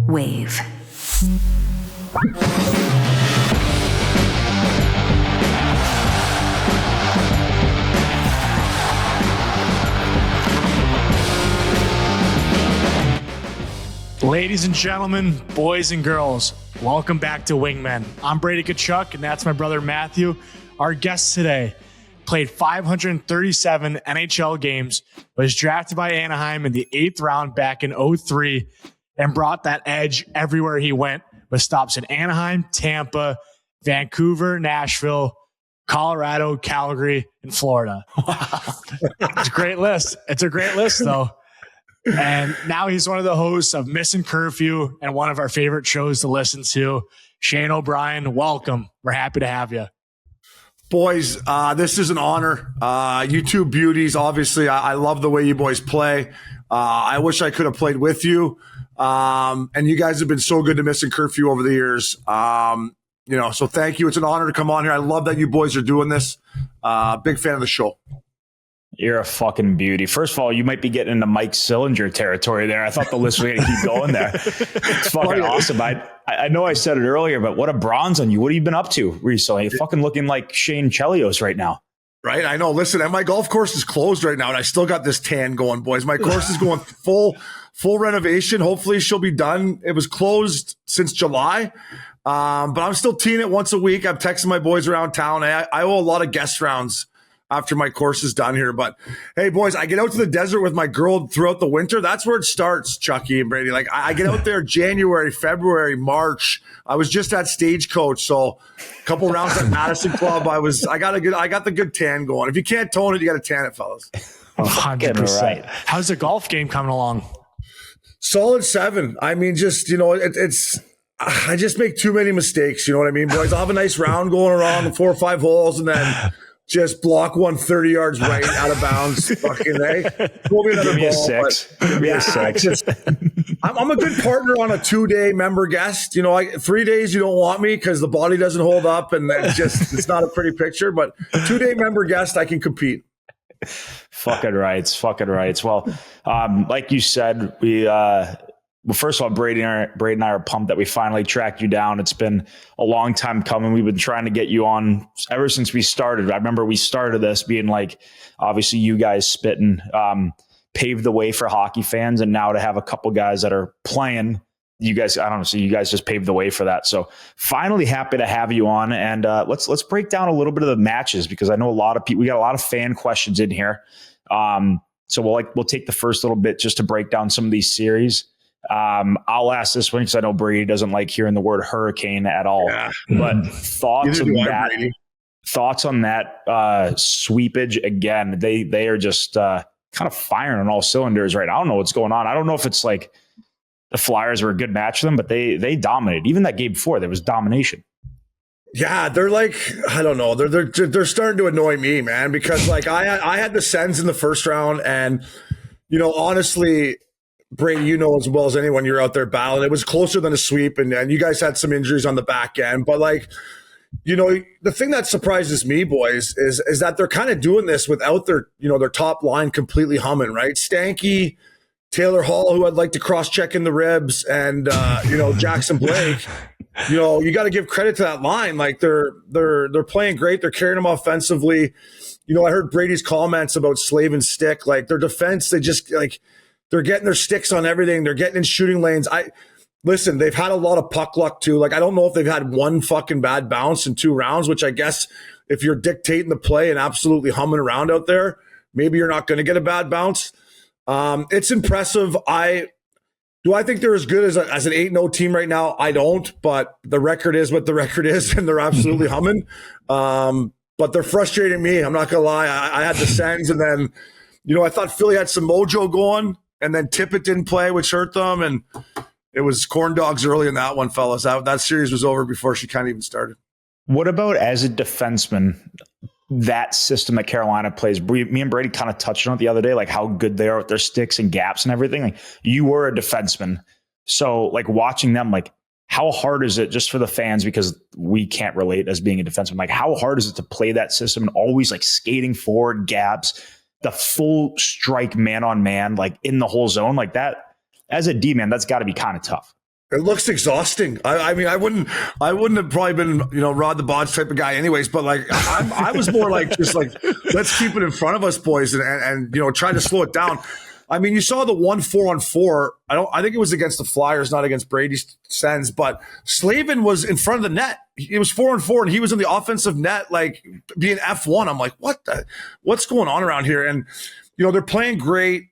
Wave. Ladies and gentlemen, boys and girls, welcome back to Wingmen. I'm Brady Tkachuk, and that's my brother Matthew. Our guest today played 537 NHL games, was drafted by Anaheim in the 8th round back in 2003, and brought that edge everywhere he went, with stops in Anaheim, Tampa, Vancouver, Nashville, Colorado, Calgary, and Florida. Wow. It's a great list. It's a great list, though. And now he's one of the hosts of Missing Curfew and one of our favorite shows to listen to. Shane O'Brien, welcome. We're happy to have you. Boys, this is an honor. You two beauties, obviously, I love the way you boys play. I wish I could have played with you. And you guys have been so good to Missing Curfew over the years. So thank you. It's an honor to come on here. I love that you boys are doing this. Big fan of the show. You're a fucking beauty. First of all, you might be getting into Mike Sillinger territory there. I thought the list was going to keep going there. It's fucking awesome. I know I said it earlier, but what a bronze on you. What have you been up to recently? You're fucking looking like Shane Chelios right now. Right, I know. Listen, and my golf course is closed right now, and I still got this tan going, boys. My course is going full renovation. Hopefully she'll be done. It was closed since July, but I'm still teeing it once a week. I'm texting my boys around town. I owe a lot of guest rounds after my course is done here. But hey, boys, I get out to the desert with my girl throughout the winter. That's where it starts, Chucky and Brady. Like I get out there January, February, March. I was just at Stagecoach, so a couple rounds at Madison Club. I got the good tan going. If you can't tone it, you got to tan it, fellas. 100%. Right. How's the golf game coming along? Solid 7. I mean, just, it's I just make too many mistakes. You know what I mean, boys? I'll have a nice round going around the 4 or 5 holes, and then just block 130 yards right out of bounds. Fucking A. Give me a 6. Give me a 6. I'm a good partner on a 2-day member guest. 3 days you don't want me because the body doesn't hold up and it's not a pretty picture. But 2-day member guest, I can compete. Fucking rights. Well, like you said, well, first of all, Brady and I are pumped that we finally tracked you down. It's been a long time coming. We've been trying to get you on ever since we started. I remember we started this being like, obviously you guys spitting, paved the way for hockey fans. And now to have a couple guys that are playing, you guys, I don't know, so you guys just paved the way for that. So finally happy to have you on. And let's break down a little bit of the matches, because I know a lot of people, we got a lot of fan questions in here. So we'll take the first little bit just to break down some of these series. I'll ask this one because I know Brady doesn't like hearing the word hurricane at all. Yeah. But thoughts on that sweepage again? They are just kind of firing on all cylinders, right? I don't know what's going on. I don't know if it's like the Flyers were a good match for them, but they dominated. Even that game before, there was domination. Yeah, they're like, I don't know. They're starting to annoy me, man, because like I had the Sens in the first round, and honestly, Brady, as well as anyone, you're out there battling. It was closer than a sweep, and you guys had some injuries on the back end. But like, the thing that surprises me, boys, is that they're kind of doing this without their top line completely humming, right? Stanky, Taylor Hall, who I'd like to cross-check in the ribs, and Jackson Blake. You got to give credit to that line. Like they're playing great. They're carrying them offensively. I heard Brady's comments about slave and stick. Like their defense, they just like. They're getting their sticks on everything. They're getting in shooting lanes. Listen, they've had a lot of puck luck too. Like, I don't know if they've had one fucking bad bounce in 2 rounds, which I guess if you're dictating the play and absolutely humming around out there, maybe you're not going to get a bad bounce. It's impressive. Do I think they're as good as an 8-0 team right now? I don't, but the record is what the record is, and they're absolutely humming. But they're frustrating me. I'm not going to lie. I had the Sens, and then, I thought Philly had some mojo going. And then Tippett didn't play, which hurt them. And it was corn dogs early in that one, fellas. That series was over before she kind of even started. What about as a defenseman, that system that Carolina plays? Me and Brady kind of touched on it the other day, like how good they are with their sticks and gaps and everything. Like, you were a defenseman. So like watching them, like how hard is it just for the fans, because we can't relate as being a defenseman? Like how hard is it to play that system and always like skating forward, gaps, the full strike man on man, like in the whole zone like that? As a D-man, that's got to be kind of tough. It looks exhausting. I mean, I wouldn't have probably been, Rod the Bodge type of guy anyways, but like, I was more like, just like, let's keep it in front of us, boys, and try to slow it down. I mean, you saw the 1 4-on-4. I think it was against the Flyers, not against Brady's Sens, but Slavin was in front of the net. It was 4-on-4 and he was in the offensive net, like being F1. I'm like, what's going on around here? And, they're playing great.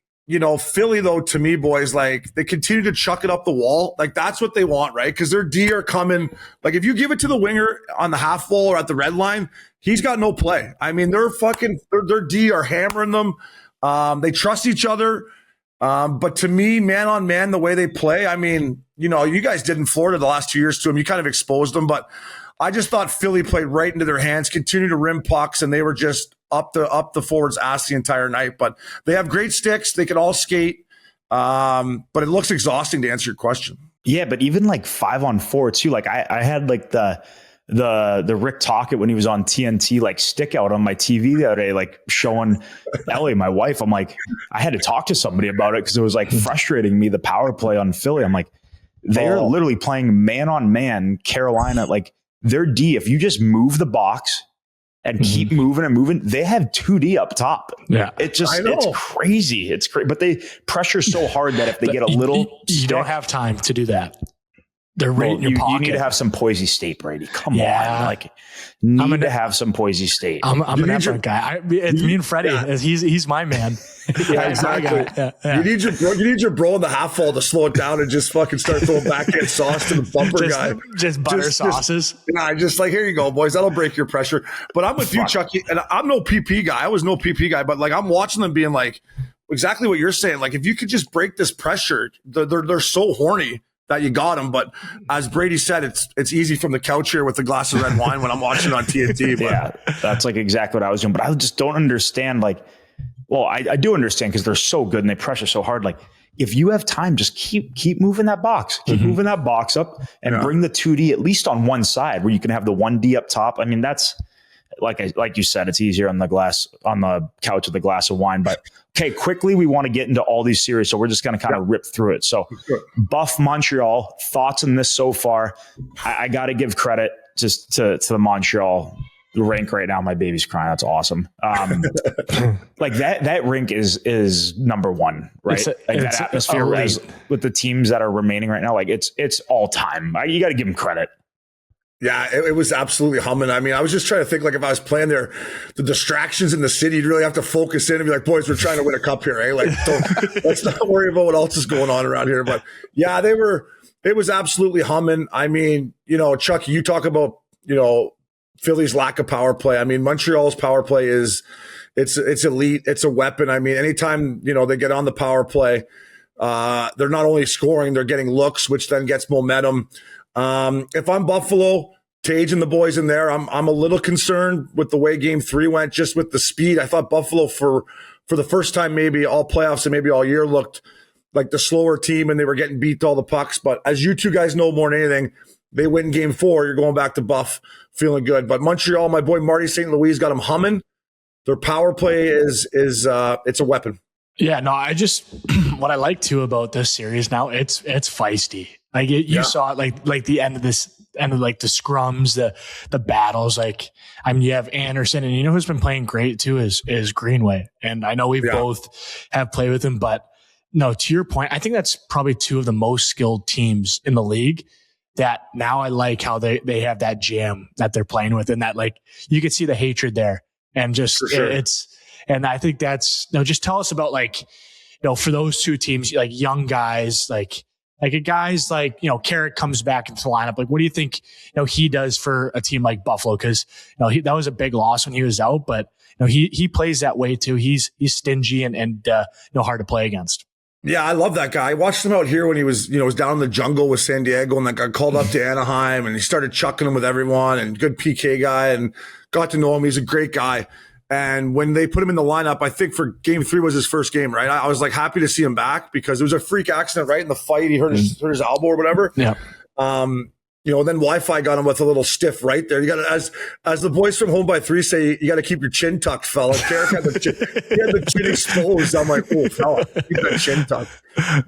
Philly, though, to me, boys, like, they continue to chuck it up the wall. Like, that's what they want, right? Because their D are coming. Like, if you give it to the winger on the half wall or at the red line, he's got no play. I mean, their D are hammering them. They trust each other. But to me, man on man, the way they play, I mean, you guys did in Florida the last 2 years to them. You kind of exposed them. But I just thought Philly played right into their hands, continued to rim pucks, and they were just up the forward's ass the entire night. But they have great sticks. They can all skate. But it looks exhausting, to answer your question. Yeah, but even like 5-on-4 too. Like I had like the Rick Tocchet when he was on TNT, like stick out on my TV the other day, like showing Ellie, my wife. I'm like, I had to talk to somebody about it because it was like frustrating me, the power play on Philly. I'm like, they're literally playing man on man Carolina. Like their D, if you just move the box and keep moving and moving, they have 2D up top. Yeah. It's crazy. It's crazy. But they pressure so hard that if they get a little you don't have time to do that. They're right in your pocket. You need to have some Boise State, Brady. Come on. Like, to have some Boise State. I'm an effort guy. It's me and Freddie. Yeah. He's my man. Yeah, exactly. Yeah. You need your bro in the half wall to slow it down and just fucking start throwing backhand sauce to the bumper guy. Just butter sauces. Just like, here you go, boys. That'll break your pressure. But I'm with you, Chucky. And I'm no PP guy. I was no PP guy. But like, I'm watching them being like, exactly what you're saying. Like, if you could just break this pressure, they're so horny that you got them. But as Brady said, it's easy from the couch here with a glass of red wine when I'm watching on TNT. But. Yeah, that's like exactly what I was doing. But I just don't understand. Like, well, I do understand because they're so good and they pressure so hard. Like, if you have time, just keep moving that box. Keep moving that box up and bring the 2D at least on one side where you can have the 1D up top. I mean, that's like you said, it's easier on the couch with a glass of wine. But okay, quickly, we want to get into all these series, so we're just going to kind of rip through it. So, Buff Montreal, thoughts on this so far? I got to give credit just to the Montreal rink right now. My baby's crying. That's awesome. Like that rink is number one, right? That atmosphere with the teams that are remaining right now, like it's all time. You got to give them credit. Yeah, it was absolutely humming. I mean, I was just trying to think, like, if I was playing there, the distractions in the city, you'd really have to focus in and be like, boys, we're trying to win a cup here, eh? Like, let's not worry about what else is going on around here. But yeah, it was absolutely humming. I mean, Chucky, you talk about, Philly's lack of power play. I mean, Montreal's power play it's elite. It's a weapon. I mean, anytime, they get on the power play, they're not only scoring, they're getting looks, which then gets momentum. If I'm Buffalo, Tage and the boys in there, I'm a little concerned with the way Game 3 went, just with the speed. I thought Buffalo for the first time, maybe all playoffs and maybe all year, looked like the slower team and they were getting beat to all the pucks. But as you two guys know more than anything, they win Game 4. You're going back to Buff, feeling good. But Montreal, my boy Marty St. Louis got them humming. Their power play is it's a weapon. Yeah, no, what I like too about this series now, it's feisty. Like you saw it, like the end of the scrums, the battles. Like, I mean, you have Anderson, and who's been playing great too is Greenway. And I know we both have played with him, but no, to your point, I think that's probably two of the most skilled teams in the league. That now I like how they have that jam that they're playing with, and that, like, you can see the hatred there, and just and I think that's just tell us about, like, for those two teams, like young guys, like a guy's like, Carrick comes back into the lineup. Like, what do you think, he does for a team like Buffalo? Cause that was a big loss when he was out, but he plays that way too. He's stingy and hard to play against. Yeah, I love that guy. I watched him out here when he was, was down in the jungle with San Diego and got called up to Anaheim and he started chucking him with everyone, and good PK guy, and got to know him. He's a great guy. And when they put him in the lineup, I think for Game 3 was his first game, right? I was like happy to see him back because it was a freak accident, right? In the fight, he hurt his elbow or whatever. Yeah. Then Wi-Fi got him with a little stiff right there. You got to, as the boys from Home by Three say, you got to keep your chin tucked, fella. Carrick had the chin exposed. I'm like, oh, fella, keep that chin tucked.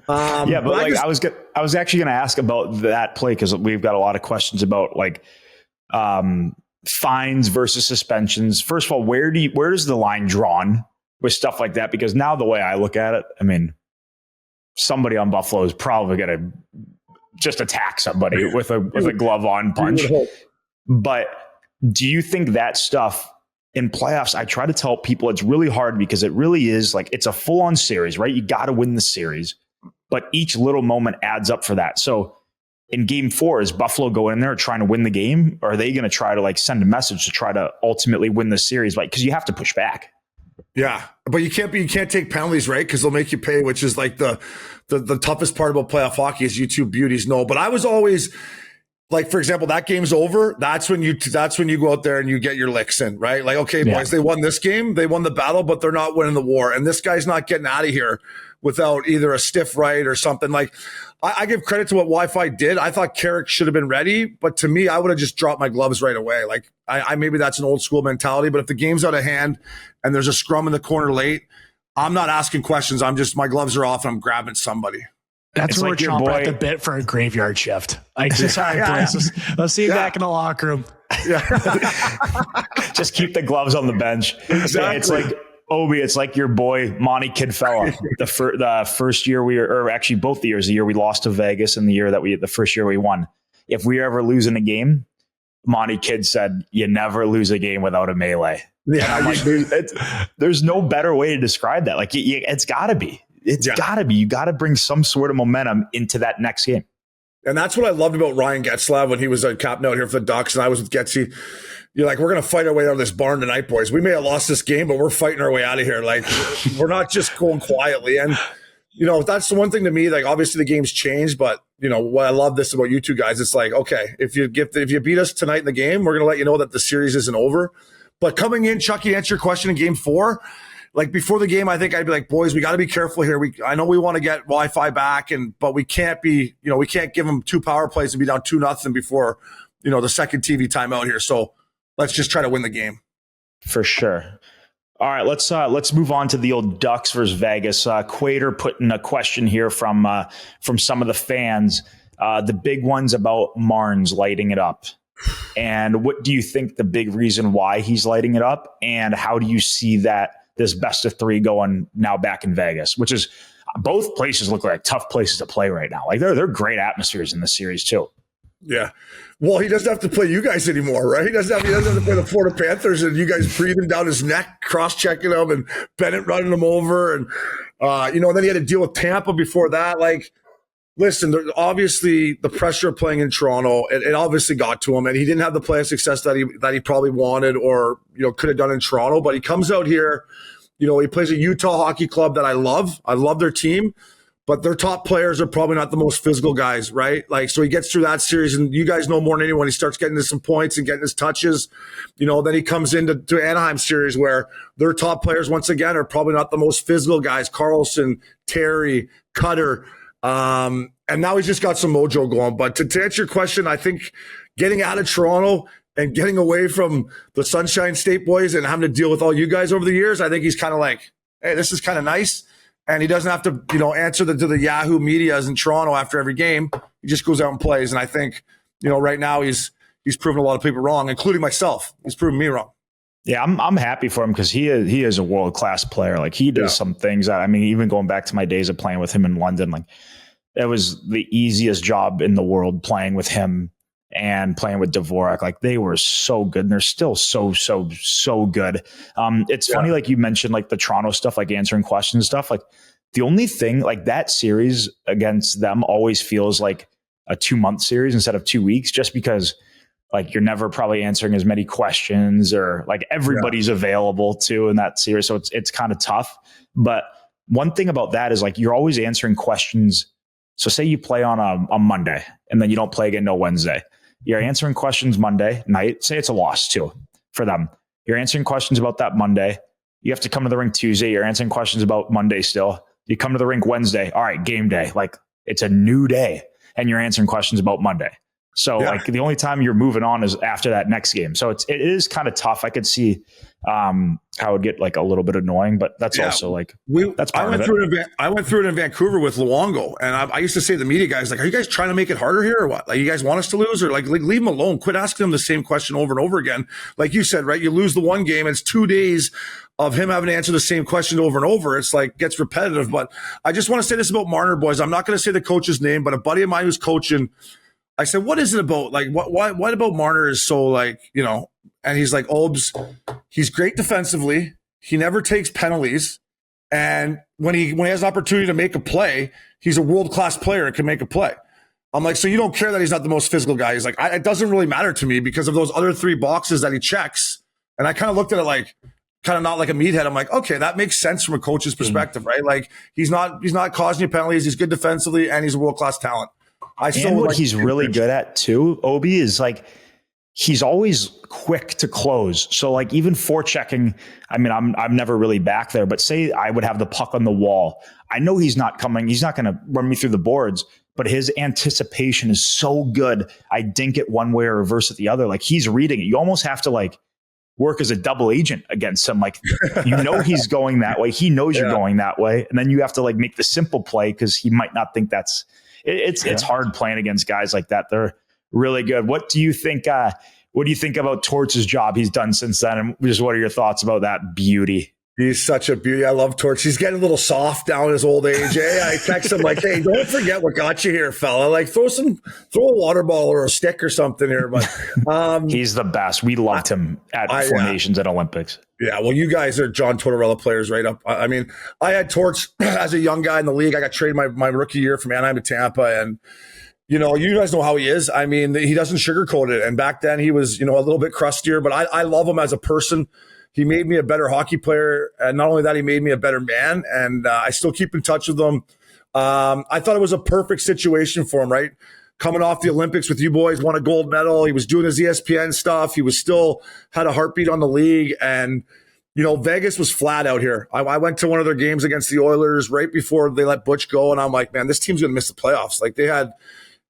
I was actually going to ask about that play because we've got a lot of questions about like fines versus suspensions. First of all, where does the line drawn with stuff like that? Because now the way I look at it, I mean, somebody on Buffalo is probably going to just attack somebody with a glove on punch. But do you think that stuff in playoffs, I try to tell people it's really hard because it really is like, it's a full on series, right? You got to win the series, but each little moment adds up for that. So in game 4, is Buffalo going in there trying to win the game? Or are they going to try to like send a message to try to ultimately win the series? Like, cause you have to push back. Yeah, but you can't take penalties, right? Because they'll make you pay, which is like the toughest part about playoff hockey, as you two beauties know. But I was always like, for example, that game's over. That's when you go out there and you get your licks in, right? Like, okay, boys, they won this game, they won the battle, but they're not winning the war, and this guy's not getting out of here without either a stiff right or something. Like, I give credit to what Wi-Fi did. I thought Carrick should have been ready, but to me, I would have just dropped my gloves right away. Like, I maybe that's an old school mentality, but if the game's out of hand and there's a scrum in the corner late, I'm not asking questions. My gloves are off and I'm grabbing somebody. That's when like we're chomping at the bit for a graveyard shift. Like, just boys, let's see you back in the locker room. Yeah. Just keep the gloves on the bench. Exactly. It's like, Obi, it's like your boy Monty Kidfella. The first year or actually both the year we lost to Vegas and the first year we won. If we ever lose in a game, Monty Kid said, "You never lose a game without a melee." Yeah, I'm like, there's no better way to describe that. Like, it's got to be. Got to be. You got to bring some sort of momentum into that next game. And that's what I loved about Ryan Getzlav when he was captain out here for the Ducks, and I was with Getsy. You're like, we're going to fight our way out of this barn tonight, boys. We may have lost this game, but we're fighting our way out of here. Like, we're not just going quietly. And, that's the one thing to me, like, obviously the game's changed, but, what I love this about you two guys, it's like, okay, if you beat us tonight in the game, we're going to let you know that the series isn't over. But coming in, Chucky, to answer your question in game 4, like before the game, I think I'd be like, boys, we got to be careful here. I know we want to get Wi-Fi back, but we can't be, we can't give them 2 power plays and be down 2-0 before, the second TV timeout here. So let's just try to win the game. For sure. All right, let's move on to the old Ducks versus Vegas. Quater putting a question here from some of the fans. The big ones about Marnes lighting it up. And what do you think the big reason why he's lighting it up? And how do you see this best of 3 going now back in Vegas, which is both places look like tough places to play right now. Like they're great atmospheres in the series too. Yeah. Well, he doesn't have to play you guys anymore, right? He doesn't have to play the Florida Panthers and you guys breathing down his neck, cross-checking him and Bennett running him over. And, then he had to deal with Tampa before that. Like, listen, obviously the pressure of playing in Toronto, it obviously got to him, and he didn't have the play of success that he probably wanted or, could have done in Toronto. But he comes out here, he plays a Utah hockey club that I love. I love their team. But their top players are probably not the most physical guys, right? Like, so he gets through that series, and you guys know more than anyone. He starts getting to some points and getting his touches. Then he comes into Anaheim series where their top players, once again, are probably not the most physical guys. Carlsson, Terry, Cutter. And now he's just got some mojo going. But to answer your question, I think getting out of Toronto and getting away from the Sunshine State boys and having to deal with all you guys over the years, I think he's kind of like, hey, this is kind of nice. And he doesn't have to, answer to the Yahoo medias in Toronto after every game. He just goes out and plays. And I think, right now he's proven a lot of people wrong, including myself. He's proven me wrong. Yeah, I'm happy for him because he is a world-class player. Like he does some things that, even going back to my days of playing with him in London, like it was the easiest job in the world playing with him and playing with Dvorak. Like they were so good, and they're still so good. It's funny, like you mentioned, like the Toronto stuff, like answering questions stuff. Like the only thing, like that series against them always feels like a 2-month series instead of 2 weeks, just because like you're never probably answering as many questions, or like everybody's available too in that series. So it's kind of tough. But one thing about that is like you're always answering questions. So say you play on a Monday and then you don't play again till Wednesday. You're answering questions Monday night. Say it's a loss too for them. You're answering questions about that Monday. You have to come to the rink Tuesday. You're answering questions about Monday still. You come to the rink Wednesday. All right, game day. Like it's a new day and you're answering questions about Monday. So like the only time you're moving on is after that next game. So it is kind of tough. I could see how it would get like a little bit annoying, but that's also like, that's part of it. I went through it in Vancouver with Luongo, and I used to say to the media guys, like, are you guys trying to make it harder here or what? Like, you guys want us to lose, or like leave them alone. Quit asking them the same question over and over again. Like you said, right? You lose the one game, it's 2 days of him having to answer the same question over and over. It's like gets repetitive. But I just want to say this about Marner, boys. I'm not going to say the coach's name, but a buddy of mine who's coaching, I said, what is it about? Like, what about Marner is so like, you know, and he's like, Obes, he's great defensively. He never takes penalties. And when he has an opportunity to make a play, he's a world-class player and can make a play. I'm like, so you don't care that he's not the most physical guy? He's like, it doesn't really matter to me because of those other 3 boxes that he checks. And I kind of looked at it like, kind of not like a meathead. I'm like, okay, that makes sense from a coach's perspective, right? Like he's not causing you penalties. He's good defensively and he's a world-class talent. He's really good at too, Obi, is like, he's always quick to close. So like even forechecking, I mean, I'm never really back there, but say I would have the puck on the wall. I know he's not coming. He's not going to run me through the boards, but his anticipation is so good. I dink it one way or reverse it the other. Like he's reading it. You almost have to like work as a double agent against him. Like, you know, he's going that way. He knows you're going that way. And then you have to like make the simple play because he might not think that's it's hard playing against guys like that. They're really good. What do you think? What do you think about Torch's job he's done since then? And just what are your thoughts about that beauty? He's such a beauty. I love Torch. He's getting a little soft down in his old age. I text him like, hey, don't forget what got you here, fella. Like throw a water bottle or a stick or something here. But he's the best. We loved him at Four Nations and Olympics. Yeah, well, you guys are John Tortorella players right up. I mean, I had Torch as a young guy in the league. I got traded my rookie year from Anaheim to Tampa, and you know, you guys know how he is. I mean, he doesn't sugarcoat it. And back then he was, you know, a little bit crustier, but I love him as a person. He made me a better hockey player. And not only that, he made me a better man. And I still keep in touch with him. I thought it was a perfect situation for him, right? Coming off the Olympics with you boys, won a gold medal. He was doing his ESPN stuff. He was still had a heartbeat on the league. And, you know, Vegas was flat out here. I went to one of their games against the Oilers right before they let Butch go. And I'm like, man, this team's going to miss the playoffs. Like they had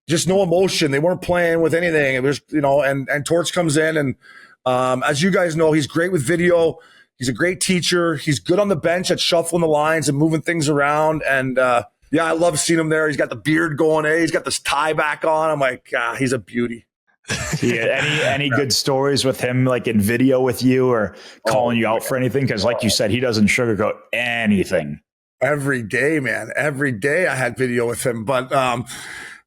just no emotion. They weren't playing with anything. It was, you know, and Torch comes in and as you guys know, he's great with video. He's a great teacher. He's good on the bench at shuffling the lines and moving things around. And yeah, I love seeing him there. He's got the beard going. He's got this tie back on. I'm like, he's a beauty. Yeah. Any good stories with him, like in video with you or calling you out for anything? Because like you said, he doesn't sugarcoat anything. Every day, man. Every day I had video with him. But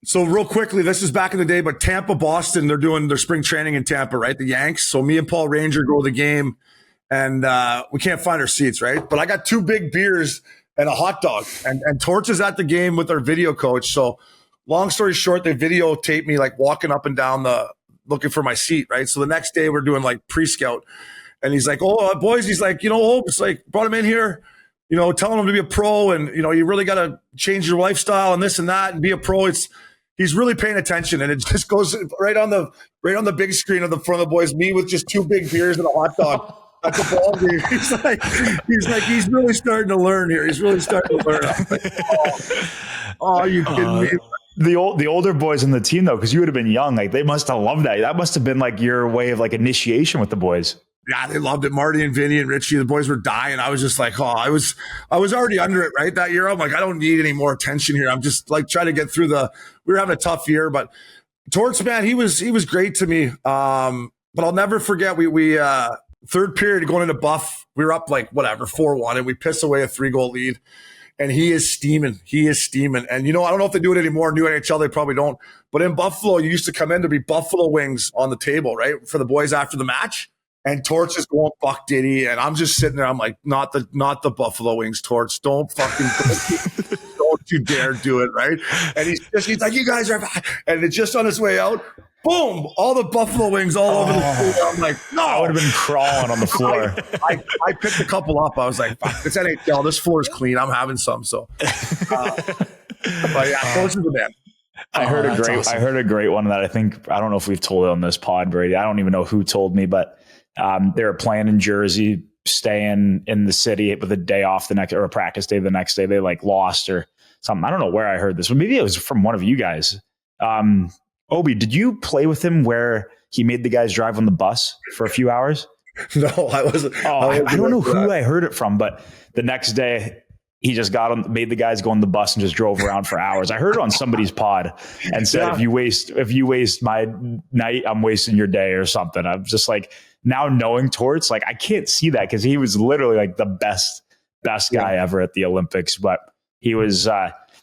so real quickly, this is back in the day, but Tampa, Boston, they're doing their spring training in Tampa, right? The Yanks. So me and Paul Ranger go to the game and we can't find our seats, right? But I got 2 big beers and a hot dog and Torch is at the game with our video coach. So long story short, they videotaped me like walking up and down looking for my seat, right? So the next day we're doing like pre-scout and he's like, oh, boys, he's like, you know, Hope, it's like brought him in here, you know, telling him to be a pro and, you know, you really got to change your lifestyle and this and that and be a pro. He's really paying attention, and it just goes right on the big screen of the front of the boys. Me with just 2 big beers and a hot dog at the ball game. He's really starting to learn here. He's really starting to learn. I'm like, are you kidding me? The older boys in the team though, because you would have been young, like they must have loved that. That must have been like your way of like initiation with the boys. Yeah, they loved it. Marty and Vinny and Richie, the boys were dying. I was just like, I was already under it, right? That year. I'm like, I don't need any more attention here. I'm just like trying to get through we were having a tough year, but Torch, man, he was great to me. But I'll never forget, we third period going into Buff, we were up like whatever, 4-1, and we piss away a 3-goal lead. And he is steaming. And, you know, I don't know if they do it anymore. New NHL, they probably don't. But in Buffalo, you used to come in to be buffalo wings on the table, right? For the boys after the match. And Torch is going fuck Diddy, and I'm just sitting there. I'm like, not the buffalo wings, Torch. Don't you dare do it, right? And he's like, you guys are, and it's just on his way out. Boom! All the buffalo wings all over the floor. I'm like, no, I would have been crawling on the floor. I picked a couple up. I was like, fuck, it's NHL. This floor is clean. I'm having some. So, but yeah, Torch is the man. I heard a great one that I don't know if we've told it on this pod, Brady. I don't even know who told me, but. They were playing in Jersey, staying in the city with a day off or a practice day the next day. They like lost or something. I don't know where I heard this, but maybe it was from one of you guys. Obi, did you play with him where he made the guys drive on the bus for a few hours? No, I wasn't. I don't know who I heard it from, but the next day he just made the guys go on the bus and just drove around for hours. I heard it on somebody's pod and said, if you waste my night, I'm wasting your day or something. I'm just like, now knowing Torts, like I can't see that because he was literally like the best guy ever at the Olympics. But he was,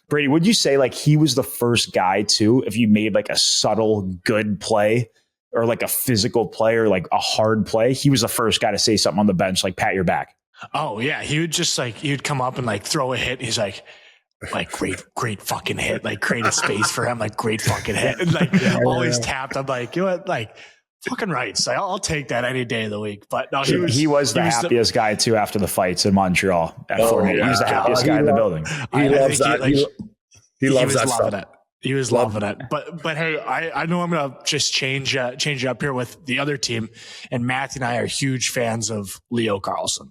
Brady, would you say like he was the first guy too, if you made like a subtle good play or like a physical play or like a hard play, he was the first guy to say something on the bench, like pat your back. Oh yeah. He would just like, he'd come up and like throw a hit. He's like great fucking hit. Like created space for him. Like great fucking hit. And like always tapped. I'm like, you know what? Like fucking rights. Like, I'll take that any day of the week. But no, he was the happiest guy too after the fights in Montreal. He was the happiest guy in the building. He loves that. He loves that stuff. He was loving it. But hey, I know I'm gonna just change it up here with the other team. And Matthew and I are huge fans of Leo Carlsson.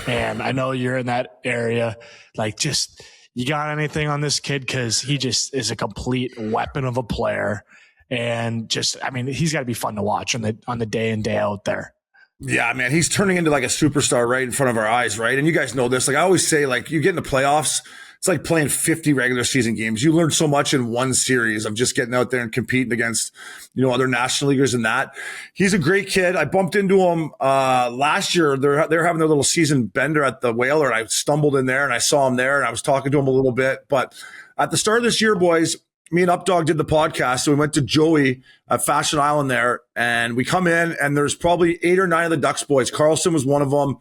And I know you're in that area. Like, just you got anything on this kid? Because he just is a complete weapon of a player. And just, I mean, he's got to be fun to watch on the day in, day out there. Yeah, man, he's turning into like a superstar right in front of our eyes, right? And you guys know this. Like I always say, like you get in the playoffs, it's like playing 50 regular season games. You learn so much in one series of just getting out there and competing against, other national leaguers and that. He's a great kid. I bumped into him last year. They're having their little season bender at the Whaler, and I stumbled in there and I saw him there and I was talking to him a little bit. But at the start of this year, boys, me and Updog did the podcast. So we went to Joey at Fashion Island there, and we come in and there's probably 8 or 9 of the Ducks boys. Carlsson was one of them.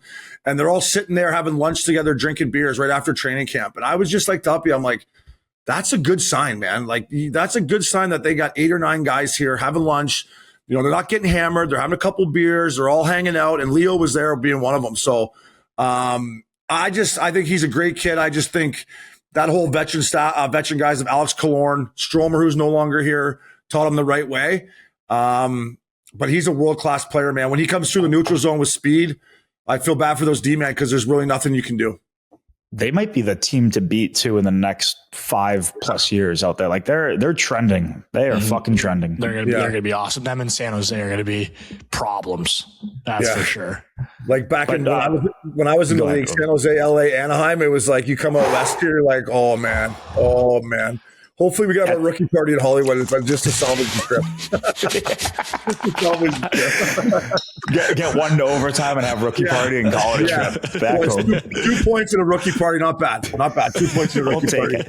And they're all sitting there having lunch together, drinking beers right after training camp. And I was just like to Uppy, I'm like, that's a good sign, man. Like that's a good sign that they got 8 or 9 guys here having lunch. They're not getting hammered. They're having a couple beers. They're all hanging out. And Leo was there being one of them. So I think he's a great kid. I just think that whole veteran guys of Alex Killorn, Stromer, who's no longer here, taught him the right way. But he's a world-class player, man. When he comes through the neutral zone with speed, I feel bad for those D-men because there's really nothing you can do. They might be the team to beat too in the next 5+ years out there. Like they're trending. They are fucking trending. They're gonna be awesome. Them in San Jose are gonna be problems. That's for sure. Like when I was in the league, San Jose, LA, Anaheim, it was like you come out last year, you're like, oh man. Hopefully we got a rookie party in Hollywood just to salvage the trip. Get one to overtime and have rookie party and call it a trip back home. 2 points in a rookie party, not bad. 2 points in a rookie party.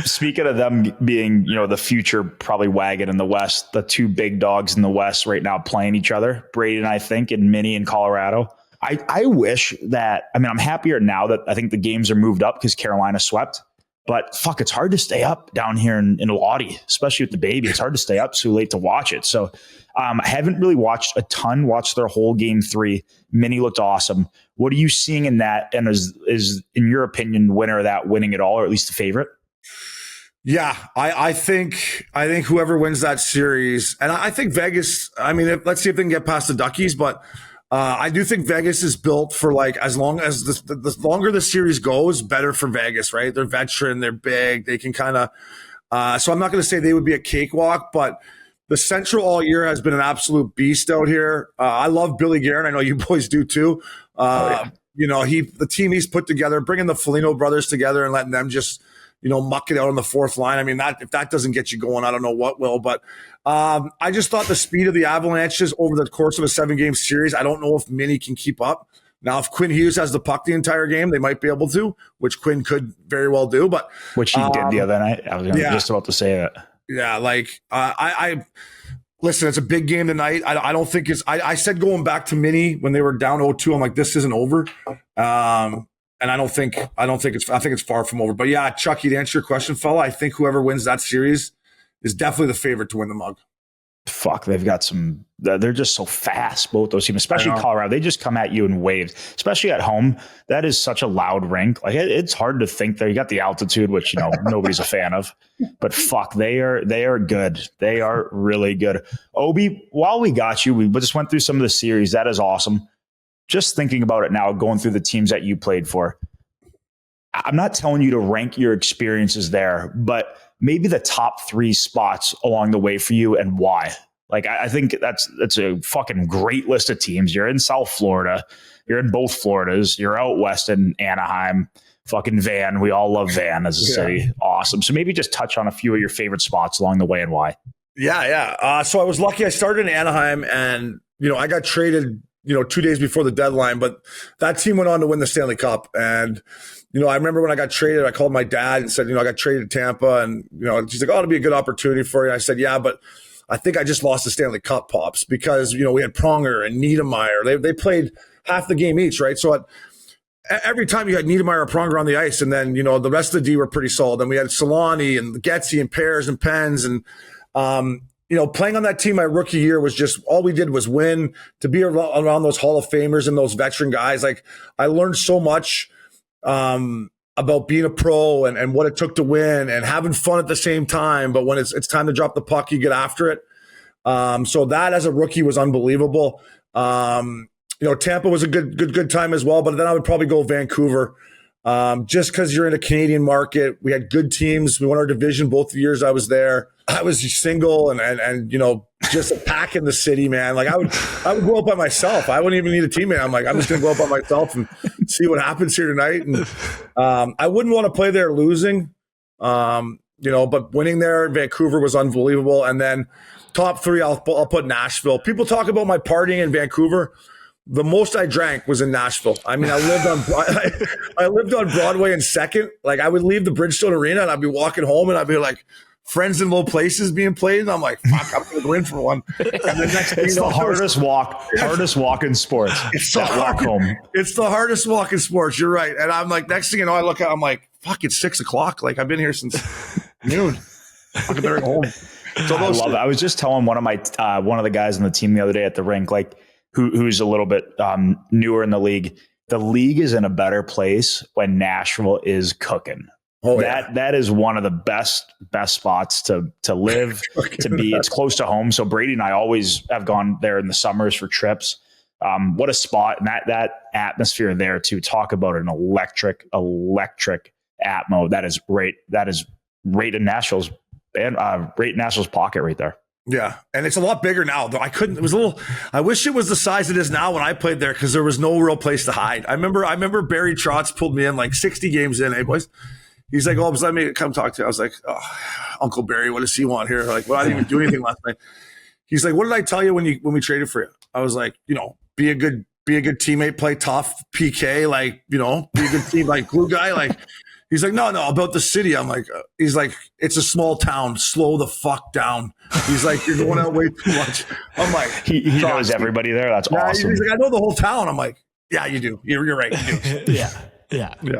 Speaking of them being, the future probably wagon in the West, the 2 big dogs in the West right now playing each other, Brady and I think, and Minnie in Colorado. I wish that, I'm happier now that I think the games are moved up because Carolina swept. But fuck, it's hard to stay up down here in Lottie, especially with the baby. It's hard to stay up too late to watch it. So I haven't really watched a ton, watched their whole game 3. Minnie looked awesome. What are you seeing in that? And is in your opinion, winner of that winning it all, or at least the favorite? Yeah, I think whoever wins that series, and I think Vegas, let's see if they can get past the Duckies, but I do think Vegas is built for like as long as the longer the series goes, better for Vegas, right? They're veteran, they're big, they can kind of. So I'm not going to say they would be a cakewalk, but the Central all year has been an absolute beast out here. I love Billy Guerin. I know you boys do too. The team he's put together, bringing the Foligno brothers together and letting them just muck it out on the 4th line. If that doesn't get you going, I don't know what will. But I just thought the speed of the Avalanches over the course of a 7-game series, I don't know if Minnie can keep up. Now, if Quinn Hughes has the puck the entire game, they might be able to, which Quinn could very well do. But which he did the other night. I was just about to say that. Yeah, I listen, it's a big game tonight. I don't think it's – I said going back to Minnie when they were down 0-2, I'm like, this isn't over. And I think it's far from over. But yeah, Chucky, to answer your question, fella, I think whoever wins that series is definitely the favorite to win the mug. Fuck, they've got they're just so fast, both those teams, especially Colorado. They just come at you in waves, especially at home. That is such a loud rink. Like it's hard to think there. You got the altitude, which, nobody's a fan of, but fuck, they are good. They are really good. Obi, while we got you, we just went through some of the series. That is awesome. Just thinking about it now, going through the teams that you played for, I'm not telling you to rank your experiences there, but maybe the top 3 spots along the way for you and why. Like, I think that's a fucking great list of teams. You're in South Florida. You're in both Floridas. You're out west in Anaheim. Fucking Van. We all love Van as a city. Awesome. So maybe just touch on a few of your favorite spots along the way and why. Yeah. So I was lucky. I started in Anaheim and, I got traded, 2 days before the deadline, but that team went on to win the Stanley Cup. And, I remember when I got traded, I called my dad and said, I got traded to Tampa and, she's like, oh, it'll be a good opportunity for you. And I said, yeah, but I think I just lost the Stanley Cup, Pops, because, we had Pronger and Niedermeyer. They played half the game each, right? So every time you had Niedermeyer or Pronger on the ice, and then, the rest of the D were pretty solid. And we had Solani and Getzy and Pears and Pens. And, playing on that team my rookie year was just, all we did was win. To be around those Hall of Famers and those veteran guys. Like, I learned so much about being a pro and what it took to win and having fun at the same time. But when it's time to drop the puck, you get after it. So that as a rookie was unbelievable. Tampa was a good time as well, but then I would probably go Vancouver. Just because you're in a Canadian market. We had good teams. We won our division both the years I was there. I was single and just a pack in the city, man. Like I would go out by myself. I wouldn't even need a teammate. I'm like, I'm just gonna go out by myself and see what happens here tonight. And I wouldn't want to play there losing. But winning there in Vancouver was unbelievable. And then top 3, I'll put Nashville. People talk about my partying in Vancouver. The most I drank was in Nashville. I mean, I lived on Broadway in Second. Like, I would leave the Bridgestone Arena and I'd be walking home and I'd be like, Friends in Low Places being played. And I'm like, fuck, I'm going to go in for one. And the next thing it's the hardest walk in sports. It's the hardest walk in sports. You're right. And I'm like, next thing you know, I look at, I'm like, fuck, it's 6:00. Like, I've been here since noon. I better go home. So I love it. I was just telling one of the guys on the team the other day at the rink, like, who's a little bit newer in the league. The league is in a better place when Nashville is cooking. Oh, that is one of the best spots to live, to be. It's close to home. So Brady and I always have gone there in the summers for trips. What a spot. And that atmosphere there too. Talk about an electric atmo. That is right in Nashville's pocket right there. Yeah. And it's a lot bigger now, though. I wish it was the size it is now when I played there, because there was no real place to hide. I remember Barry Trotz pulled me in like 60 games in. Hey, boys. He's like, oh, let me come talk to you. I was like, oh, Uncle Barry, what does he want here? Like, well, I didn't even do anything last night. He's like, what did I tell you when we traded for you? I was like, be a good teammate, play tough, PK, like, be a good team, like glue guy. Like, he's like, no, about the city. I'm like, he's like, it's a small town. Slow the fuck down. He's like, you're going out way too much. I'm like, he knows everybody there. That's awesome. He's like, I know the whole town. I'm like, yeah, you do. You're right. You do. Yeah.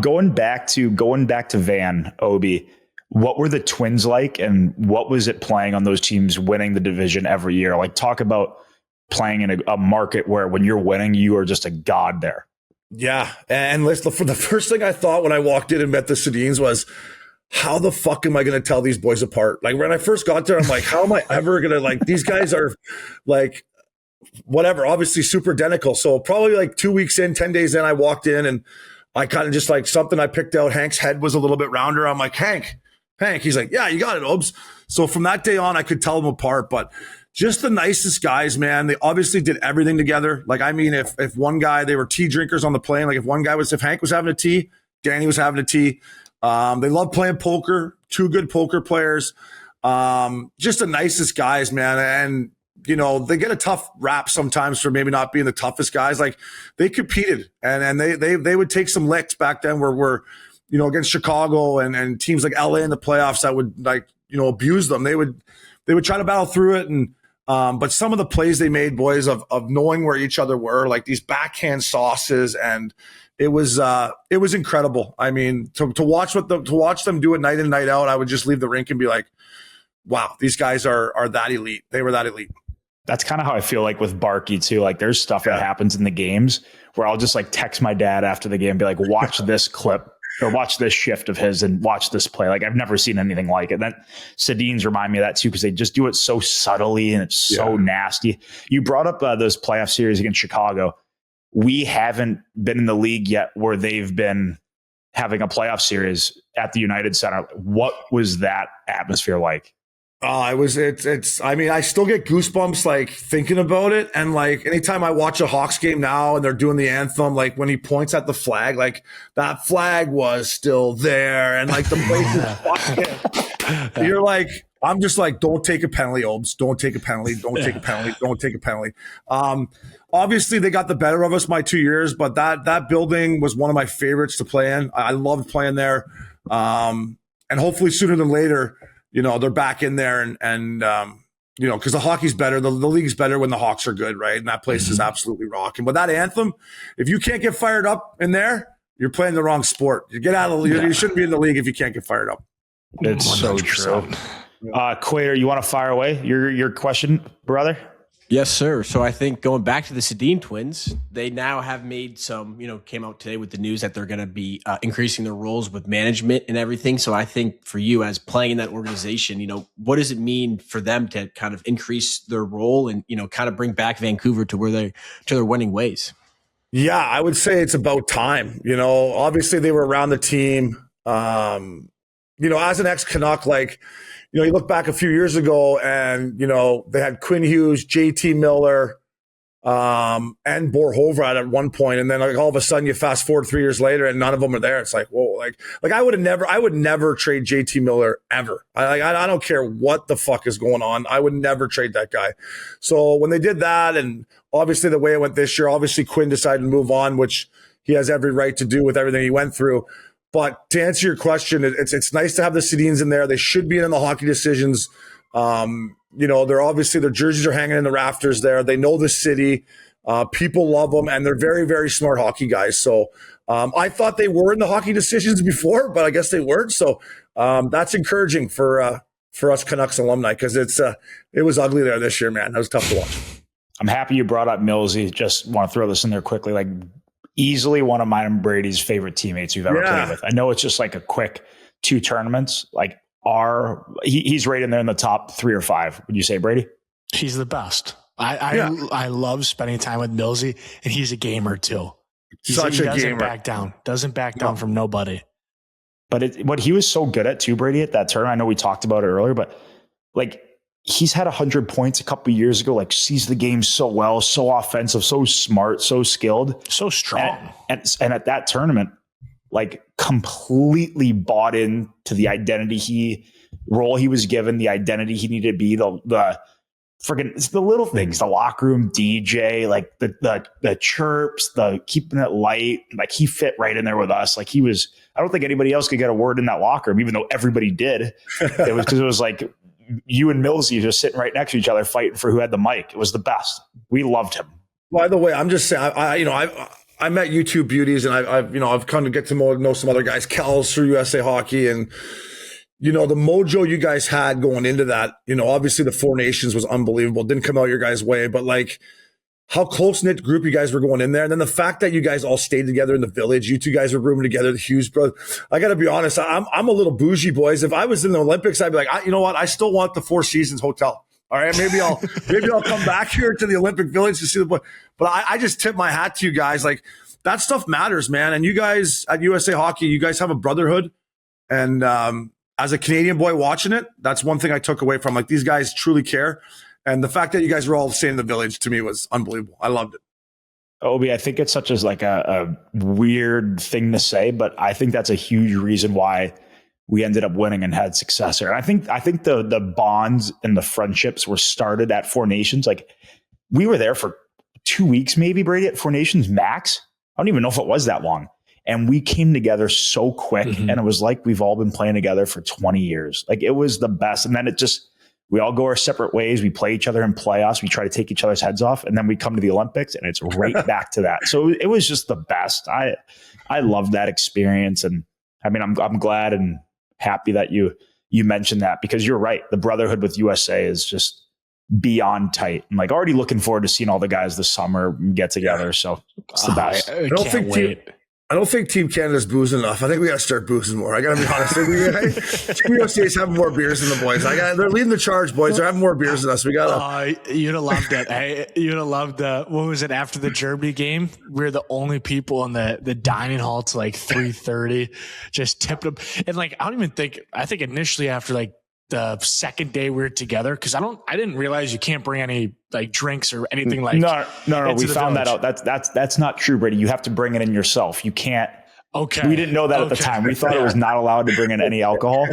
Going back to Van, Obi, what were the Twins like, and what was it playing on those teams winning the division every year? Like, talk about playing in a market where when you're winning, you are just a god there. Yeah. And for the first thing I thought when I walked in and met the Sedins was, how the fuck am I going to tell these boys apart? Like, when I first got there, I'm like, how am I ever going to, like, these guys are like, whatever, obviously super identical. So probably like 2 weeks in, 10 days in, I walked in and I kind of just like something I picked out. Hank's head was a little bit rounder. I'm like, Hank. He's like, yeah, you got it, Obes. So from that day on, I could tell them apart, but just the nicest guys, man. They obviously did everything together. Like, I mean, if one guy, they were tea drinkers on the plane. Like, if Hank was having a tea, Danny was having a tea. They love playing poker, 2 good poker players. Just the nicest guys, man. And, they get a tough rap sometimes for maybe not being the toughest guys. Like, they competed and they would take some licks back then where we're, against Chicago and teams like LA in the playoffs that would, like, abuse them. They would try to battle through it. And, but some of the plays they made, boys, of knowing where each other were, like these backhand sauces, and it was incredible. I mean, to watch them do it night in, night out, I would just leave the rink and be like, wow, these guys are that elite. They were that elite. That's kind of how I feel like with Barkey too. Like, there's stuff that happens in the games where I'll just like text my dad after the game and be like, watch this clip or watch this shift of his and watch this play. Like, I've never seen anything like it. That Sedins remind me of that too, because they just do it so subtly and it's so nasty. You brought up those playoff series against Chicago. We haven't been in the league yet where they've been having a playoff series at the United Center. What was that atmosphere like? I mean, I still get goosebumps like thinking about it. And like anytime I watch a Hawks game now and they're doing the anthem, like when he points at the flag, like that flag was still there. And like the place is fucking, you're like, I'm just like, don't take a penalty, Obes. Don't take a penalty. Don't take a penalty. Don't take a penalty. Obviously they got the better of us my 2 years, but that building was one of my favorites to play in. I loved playing there. And hopefully sooner than later, you know, they're back in there and you know, because the hockey's better. The league's better when the Hawks are good, right? And that place is absolutely rocking. But that anthem, if you can't get fired up in there, you're playing the wrong sport. You get out of the league. You shouldn't be in the league if you can't get fired up. It's 100%. So true. Quater, you want to fire away your question, brother? Yes, sir. So I think going back to the Sedin twins, they now have made some, you know, came out today with the news that they're going to be increasing their roles with management and everything. So I think for you as playing in that organization, you know, what does it mean for them to kind of increase their role and, you know, kind of bring back Vancouver to where to their winning ways? Yeah, I would say it's about time. You know, obviously they were around the team. You know, as an ex-Canuck, like, you know, you look back a few years ago and, you know, they had Quinn Hughes, JT Miller, and Bor Hovrat at one point. And then like all of a sudden you fast forward 3 years later and none of them are there. It's like, whoa, like I would never trade JT Miller ever. I don't care what the fuck is going on. I would never trade that guy. So when they did that, and obviously the way it went this year, obviously Quinn decided to move on, which he has every right to do with everything he went through. But to answer your question, it's nice to have the Sedins in there. They should be in the hockey decisions. You know, their jerseys are hanging in the rafters there. They know the city. People love them, and they're very, very smart hockey guys. So I thought they were in the hockey decisions before, but I guess they weren't. So that's encouraging for us Canucks alumni, because it was ugly there this year, man. That was tough to watch. I'm happy you brought up Millsy. Just want to throw this in there quickly. Like, easily one of mine and Brady's favorite teammates we've ever played with. I know it's just like a quick 2 tournaments. Like he's right in there in the top 3 or 5. Would you say, Brady? He's the best. I love spending time with Millsy, and he's a gamer too. He doesn't back down. Doesn't back down from nobody. But what he was so good at too, Brady, at that tournament, I know we talked about it earlier, but like he's had 100 points a couple of years ago, like sees the game so well, so offensive, so smart, so skilled, so strong. And at that tournament, like completely bought into the role he was given, the identity he needed to be, it's the little things, the locker room DJ, like the chirps, the keeping it light. Like he fit right in there with us. Like I don't think anybody else could get a word in that locker room, even though everybody did. It was because it was like you and Millsy just sitting right next to each other fighting for who had the mic. It was the best. We loved him. By the way, I'm just saying, I met you two beauties, and I've come to get to know some other guys, Kels through USA Hockey, and you know, the mojo you guys had going into that, you know, obviously the Four Nations was unbelievable. Didn't come out your guys' way, but like how close-knit group you guys were going in there. And then the fact that you guys all stayed together in the village, you two guys were rooming together, the Hughes brothers. I got to be honest, I'm a little bougie, boys. If I was in the Olympics, I'd be like, you know what? I still want the Four Seasons Hotel. All right, maybe I'll come back here to the Olympic Village to see the boy. But I just tip my hat to you guys. Like that stuff matters, man. And you guys at USA Hockey, you guys have a brotherhood. And as a Canadian boy watching it, that's one thing I took away from. Like these guys truly care. And the fact that you guys were all staying in the village to me was unbelievable. I loved it. Obi, I think it's such as like a weird thing to say, but I think that's a huge reason why we ended up winning and had success here. I think the bonds and the friendships were started at Four Nations. Like we were there for 2 weeks, maybe, Brady, at Four Nations max. I don't even know if it was that long. And we came together so quick, and it was like we've all been playing together for 20 years. Like it was the best. And then we all go our separate ways. We play each other in playoffs. We try to take each other's heads off, and then we come to the Olympics, and it's right back to that. So it was just the best. I loved that experience, and I mean, I'm glad and happy that you mentioned that, because you're right. The brotherhood with USA is just beyond tight. I'm like already looking forward to seeing all the guys this summer get together. So it's the best. I don't think I don't think Team Canada's boozing enough. I think we got to start boozing more. I got to be honest. Team USA is having more beers than the boys. They're leading the charge, boys. They're having more beers than us. We got to. You'd have loved it. Hey, you'd have loved what was it after the Germany game? We were the only people in the dining hall to like 3:30, just tipped them. And like, I think initially after like the second day we were together, because I didn't realize you can't bring any like drinks or anything like no. We found that out. That's not true, Brady. You have to bring it in yourself. You can't. Okay. We didn't know that at the time. We thought it was not allowed to bring in any alcohol.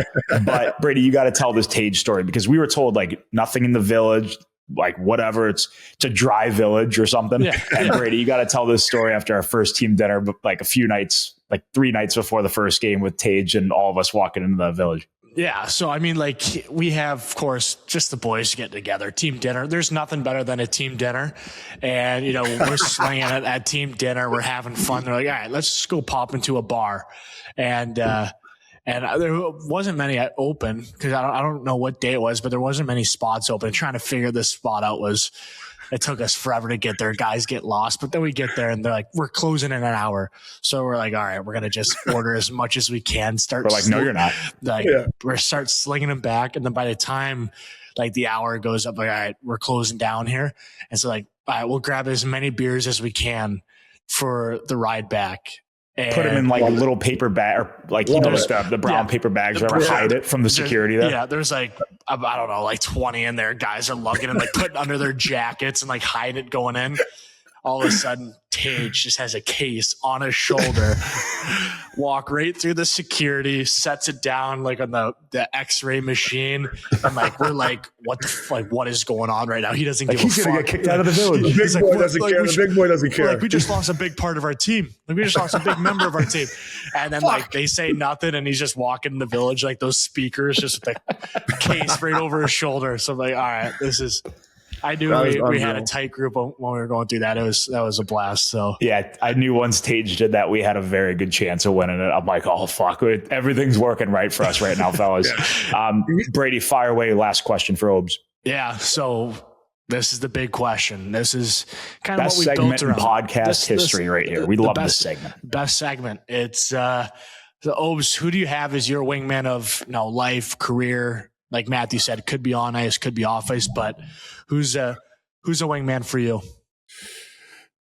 But Brady, you got to tell this Tage story, because we were told like nothing in the village, like whatever. It's a dry village or something. Yeah. And Brady, you got to tell this story after our first team dinner, like a few nights, like 3 nights before the first game, with Tage and all of us walking into the village. Yeah. So, I mean, like, we have, of course, just the boys getting together, team dinner. There's nothing better than a team dinner. And, you know, we're swinging at team dinner. We're having fun. They're like, all right, let's just go pop into a bar. And there wasn't many open, because I don't know what day it was, but there wasn't many spots open. Trying to figure this spot out it took us forever to get there. Guys get lost, but then we get there and they're like, we're closing in an hour. So we're like, all right, we're going to just order as much as we can. We're like, no, you're not. We're start slinging them back. And then by the time like the hour goes up, like, all right, we're closing down here. And so like, all right, we'll grab as many beers as we can for the ride back. And put them in like a little paper bag, or like, the brown paper bags, or hide it from the security there. Yeah, there's like, I don't know, like 20 in there. Guys are lugging and like putting under their jackets and like hiding it going in. All of a sudden, Tage just has a case on his shoulder, walk right through the security, sets it down like on the X-ray machine. And like, we're like, what is going on right now? He doesn't give a fuck. He's going to get kicked out of the village. The big boy doesn't care. The big boy doesn't care. Like, we just lost a big part of our team. Like, we just lost a big member of our team. And then like, they say nothing, and he's just walking in the village, like those speakers, just with the case right over his shoulder. So I'm like, all right, I knew we had a tight group when we were going through that. That was a blast. So yeah, I knew once Tage did that, we had a very good chance of winning it. I'm like, oh fuck, everything's working right for us right now, fellas. Brady, fire away. Last question for Obes. Yeah. So this is the big question. This is kind of best what we segment built around. In podcast history right here. We love this segment. Best segment. It's the Obes. Who do you have as your wingman of life, career? Like Matthew said, could be on ice, could be off ice, but who's a wingman for you?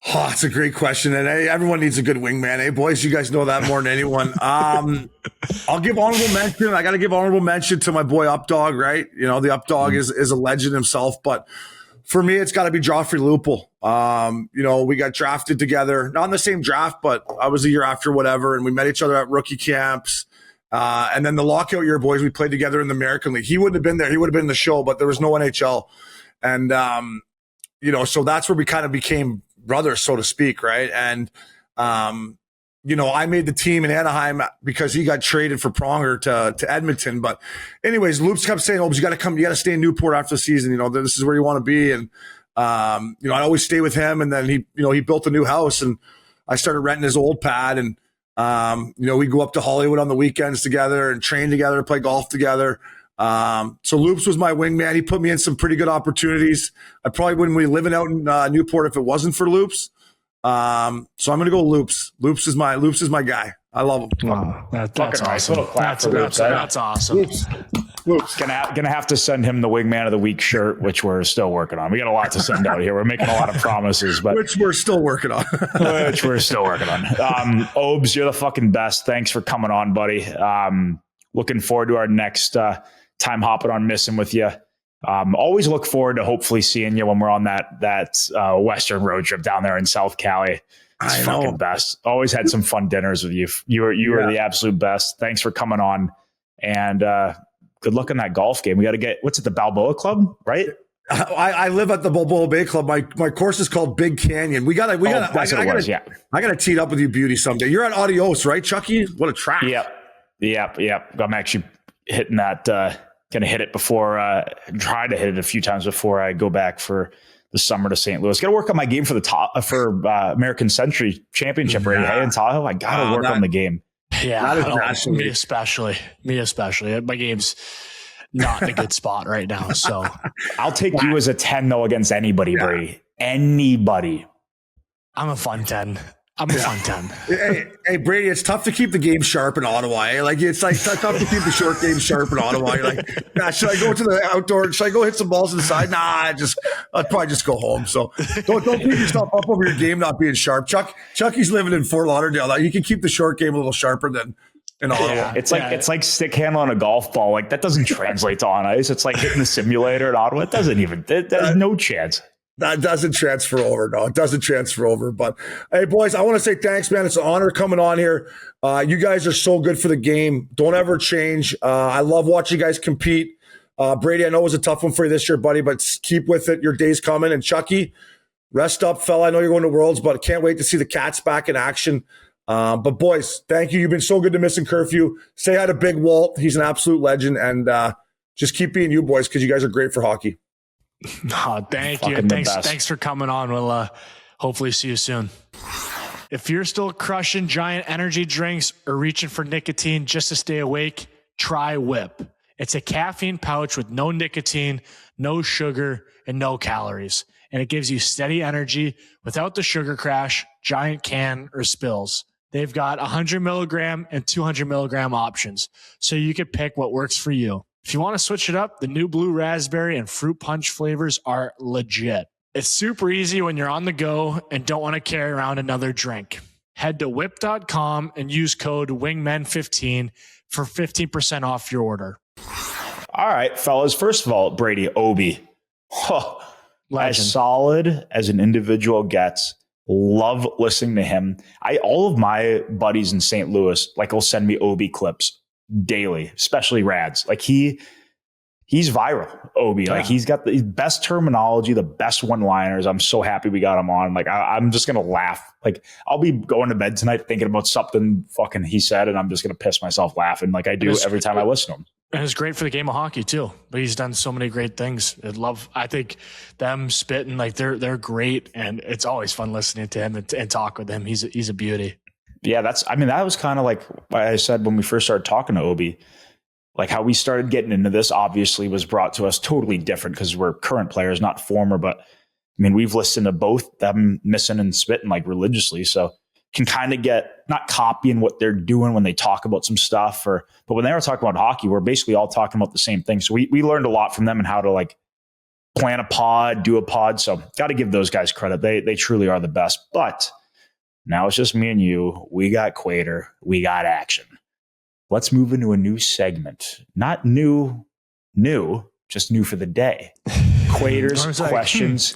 Oh, it's a great question. And hey, everyone needs a good wingman. Hey, boys, you guys know that more than anyone. I'll give honorable mention. I got to give honorable mention to my boy Updog, right? You know, the Updog is a legend himself. But for me, it's got to be Joffrey Lupul. We got drafted together, not in the same draft, but I was a year after, whatever. And we met each other at rookie camps. And then the lockout year, boys, we played together in the American League. He wouldn't have been there. He would have been in the show, but there was no NHL. And, so that's where we kind of became brothers, so to speak, right? And, I made the team in Anaheim because he got traded for Pronger to Edmonton. But anyways, Loops kept saying, you got to come, you got to stay in Newport after the season. This is where you want to be. And, I always stay with him. And then he built a new house, and I started renting his old pad, and, we go up to Hollywood on the weekends together and train together, play golf together. So Loops was my wingman. He put me in some pretty good opportunities. I probably wouldn't be living out in Newport if it wasn't for Loops. So I'm going to go Loops. Loops is my guy. I love him. Wow, that's awesome. That's awesome. Loops. Gonna have to send him the Wingman of the Week shirt, which we're still working on. We got a lot to send out here. We're making a lot of promises, but which we're still working on. Obes, you're the fucking best. Thanks for coming on, buddy. Looking forward to our next time hopping on Missing with you. Always look forward to hopefully seeing you when we're on that Western road trip down there in South Cali. It's fucking best. Always had some fun dinners with you. You were the absolute best. Thanks for coming on, and good luck in that golf game. We got to get, what's it, the Balboa Club, right? I live at the Balboa Bay Club. My course is called Big Canyon. I got to tee it up with you, beauty, someday. You're at Adios, right, Chucky? What a track. Yep. I'm actually hitting that. Gonna hit it before. Try to hit it a few times before I go back for the summer to St. Louis. Got to work on my game for the American Century Championship right here in Tahoe. I got to work on the game. Yeah, me especially. My game's not in a good spot right now. So I'll take you as a 10 though against anybody, Brady. Anybody. I'm a fun 10. I'm a fun 10. Hey, Brady, it's tough to keep the game sharp in Ottawa. Eh? Like it's like tough to keep the short game sharp in Ottawa. You're like, nah, should I go to the outdoor? Should I go hit some balls to the side? Nah, I'd probably just go home. So don't beat yourself up over your game not being sharp. Chucky's living in Fort Lauderdale. You can keep the short game a little sharper than in Ottawa. Yeah, it's like stick handle on a golf ball. Like that doesn't translate to on ice. It's like hitting the simulator in Ottawa. It doesn't even. There's no chance. That doesn't transfer over. No, it doesn't transfer over. But hey, boys, I want to say thanks, man. It's an honor coming on here. You guys are so good for the game. Don't ever change. I love watching you guys compete. Brady, I know it was a tough one for you this year, buddy, but keep with it. Your day's coming. And Chucky, rest up, fella. I know you're going to Worlds, but can't wait to see the Cats back in action. But boys, thank you. You've been so good to Missing Curfew. Say hi to Big Walt. He's an absolute legend. And just keep being you boys because you guys are great for hockey. Oh, thank you. Thanks for coming on. We'll hopefully see you soon. If you're still crushing giant energy drinks or reaching for nicotine just to stay awake, try Whip. It's a caffeine pouch with no nicotine, no sugar, and no calories. And it gives you steady energy without the sugar crash, giant can, or spills. They've got 100 milligram and 200 milligram options, so you can pick what works for you. If you want to switch it up, the new blue raspberry and fruit punch flavors are legit. It's super easy when you're on the go and don't want to carry around another drink. Head to whip.com and use code WINGMEN15 for 15% off your order. All right, fellas. First of all, Brady, Obi. As solid as an individual gets. Love listening to him. All of my buddies in St. Louis, will send me Obi clips daily, especially Rads. He's viral, Obi. Yeah. He's got the best terminology, the best one-liners. I'm so happy we got him on. I'm just gonna laugh. I'll be going to bed tonight thinking about something fucking he said, and I'm just gonna piss myself laughing like I do every time I listen to him. And it's great for the game of hockey too. But he's done so many great things. I think them spitting they're great, and it's always fun listening to him and talk with him. He's a beauty. Yeah, that was kind of like I said when we first started talking to Obi. How we started getting into this obviously was brought to us totally different because we're current players, not former. But we've listened to both them missing and spitting religiously, so can kind of get not copying what they're doing when they talk about some stuff, but when they were talking about hockey, we're basically all talking about the same thing. So we learned a lot from them and how to plan a pod, do a pod. So got to give those guys credit. They truly are the best. But now it's just me and you. We got Quater. We got action. Let's move into a new segment. Not new, just new for the day. Quater's questions.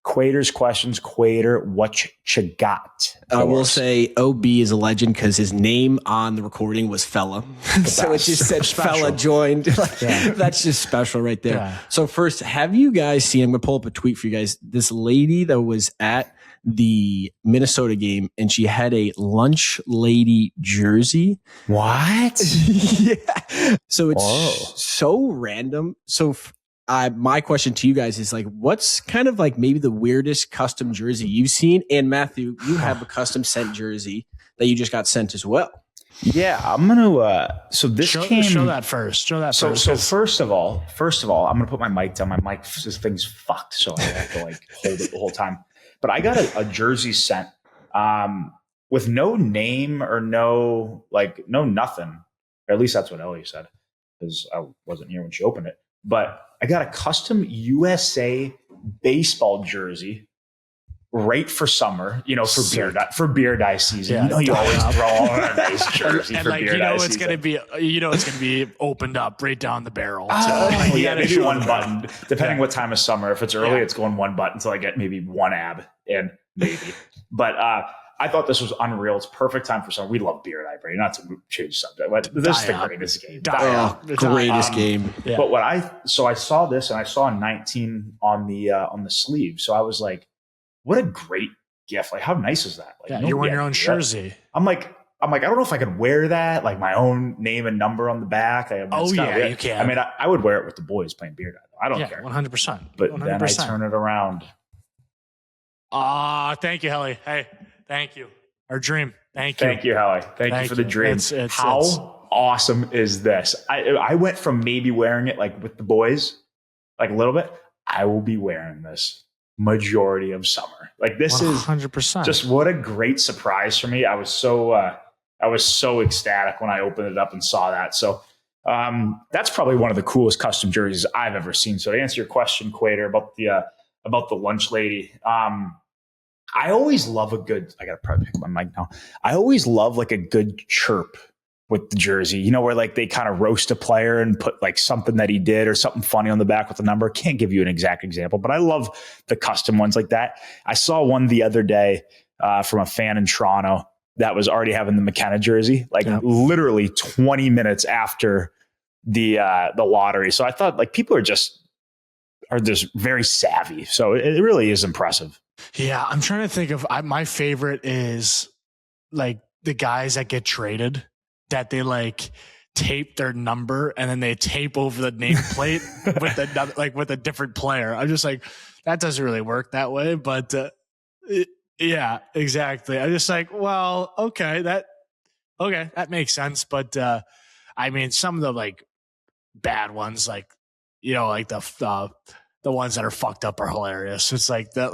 Quater's questions. Quater, what you got? I will say OB is a legend because his name on the recording was Fella. So it just said Fella joined. That's just special right there. Yeah. So first, have you guys seen, I'm going to pull up a tweet for you guys, this lady that was at the Minnesota game and she had a lunch lady jersey. What? Yeah. So it's so random. So my question to you guys is what's kind of maybe the weirdest custom jersey you've seen? And Matthew, you have a custom sent jersey that you just got sent as well. Yeah, I'm gonna. So this show that first. So first of all, I'm gonna put my mic down. My this thing's fucked, so I have to hold it the whole time. But I got a jersey sent with no name or no nothing. Or at least that's what Ellie said because I wasn't here when she opened it. But I got a custom USA baseball jersey right for summer, for beer dye season. Yeah, you always throw on a nice jersey for beer dye season. It's gonna be opened up right down the barrel. Maybe one button, depending what time of summer. If it's early, it's going one button until I get maybe one ab in, maybe. But I thought this was unreal. It's perfect time for summer. We love beer dye, Brady. Not to change subject, but this is the greatest game. Greatest game. Yeah. But I saw this and I saw 19 on the sleeve. So I was like, what a great gift. How nice is that? You're wearing your own jersey. I'm like, I don't know if I could wear that, my own name and number on the back. You can. I would wear it with the boys playing beer dye. I don't care. 100%. But 100%. Then I turn it around. Thank you, Helly. Hey, thank you. Our dream. Thank you. Thank you, Helly. Thank you for the dream. How awesome is this? I went from maybe wearing it with the boys, a little bit. I will be wearing this majority of summer. Like this 100%. is just what a great surprise for me. I was so ecstatic when I opened it up and saw that. So that's probably one of the coolest custom jerseys I've ever seen. So to answer your question, Quater, about the lunch lady, I always love a good, I got to probably pick up my mic now. I always love like a good chirp with the jersey, you know, where like they kind of roast a player and put like something that he did or something funny on the back with the number. Can't give you an exact example, but I love the custom ones like that. I saw one the other day from a fan in Toronto that was already having the McKenna jersey, like literally 20 minutes after the lottery. So I thought like people are just very savvy. So it really is impressive. Yeah, I'm trying to think of my favorite is like the guys that get traded that they like tape their number and then they tape over the nameplate with a different player. I'm just like, that doesn't really work that way, but yeah, exactly. I'm just like, well, okay, that makes sense. But I mean, some of the like bad ones, like, you know, like the ones that are fucked up are hilarious. It's like that,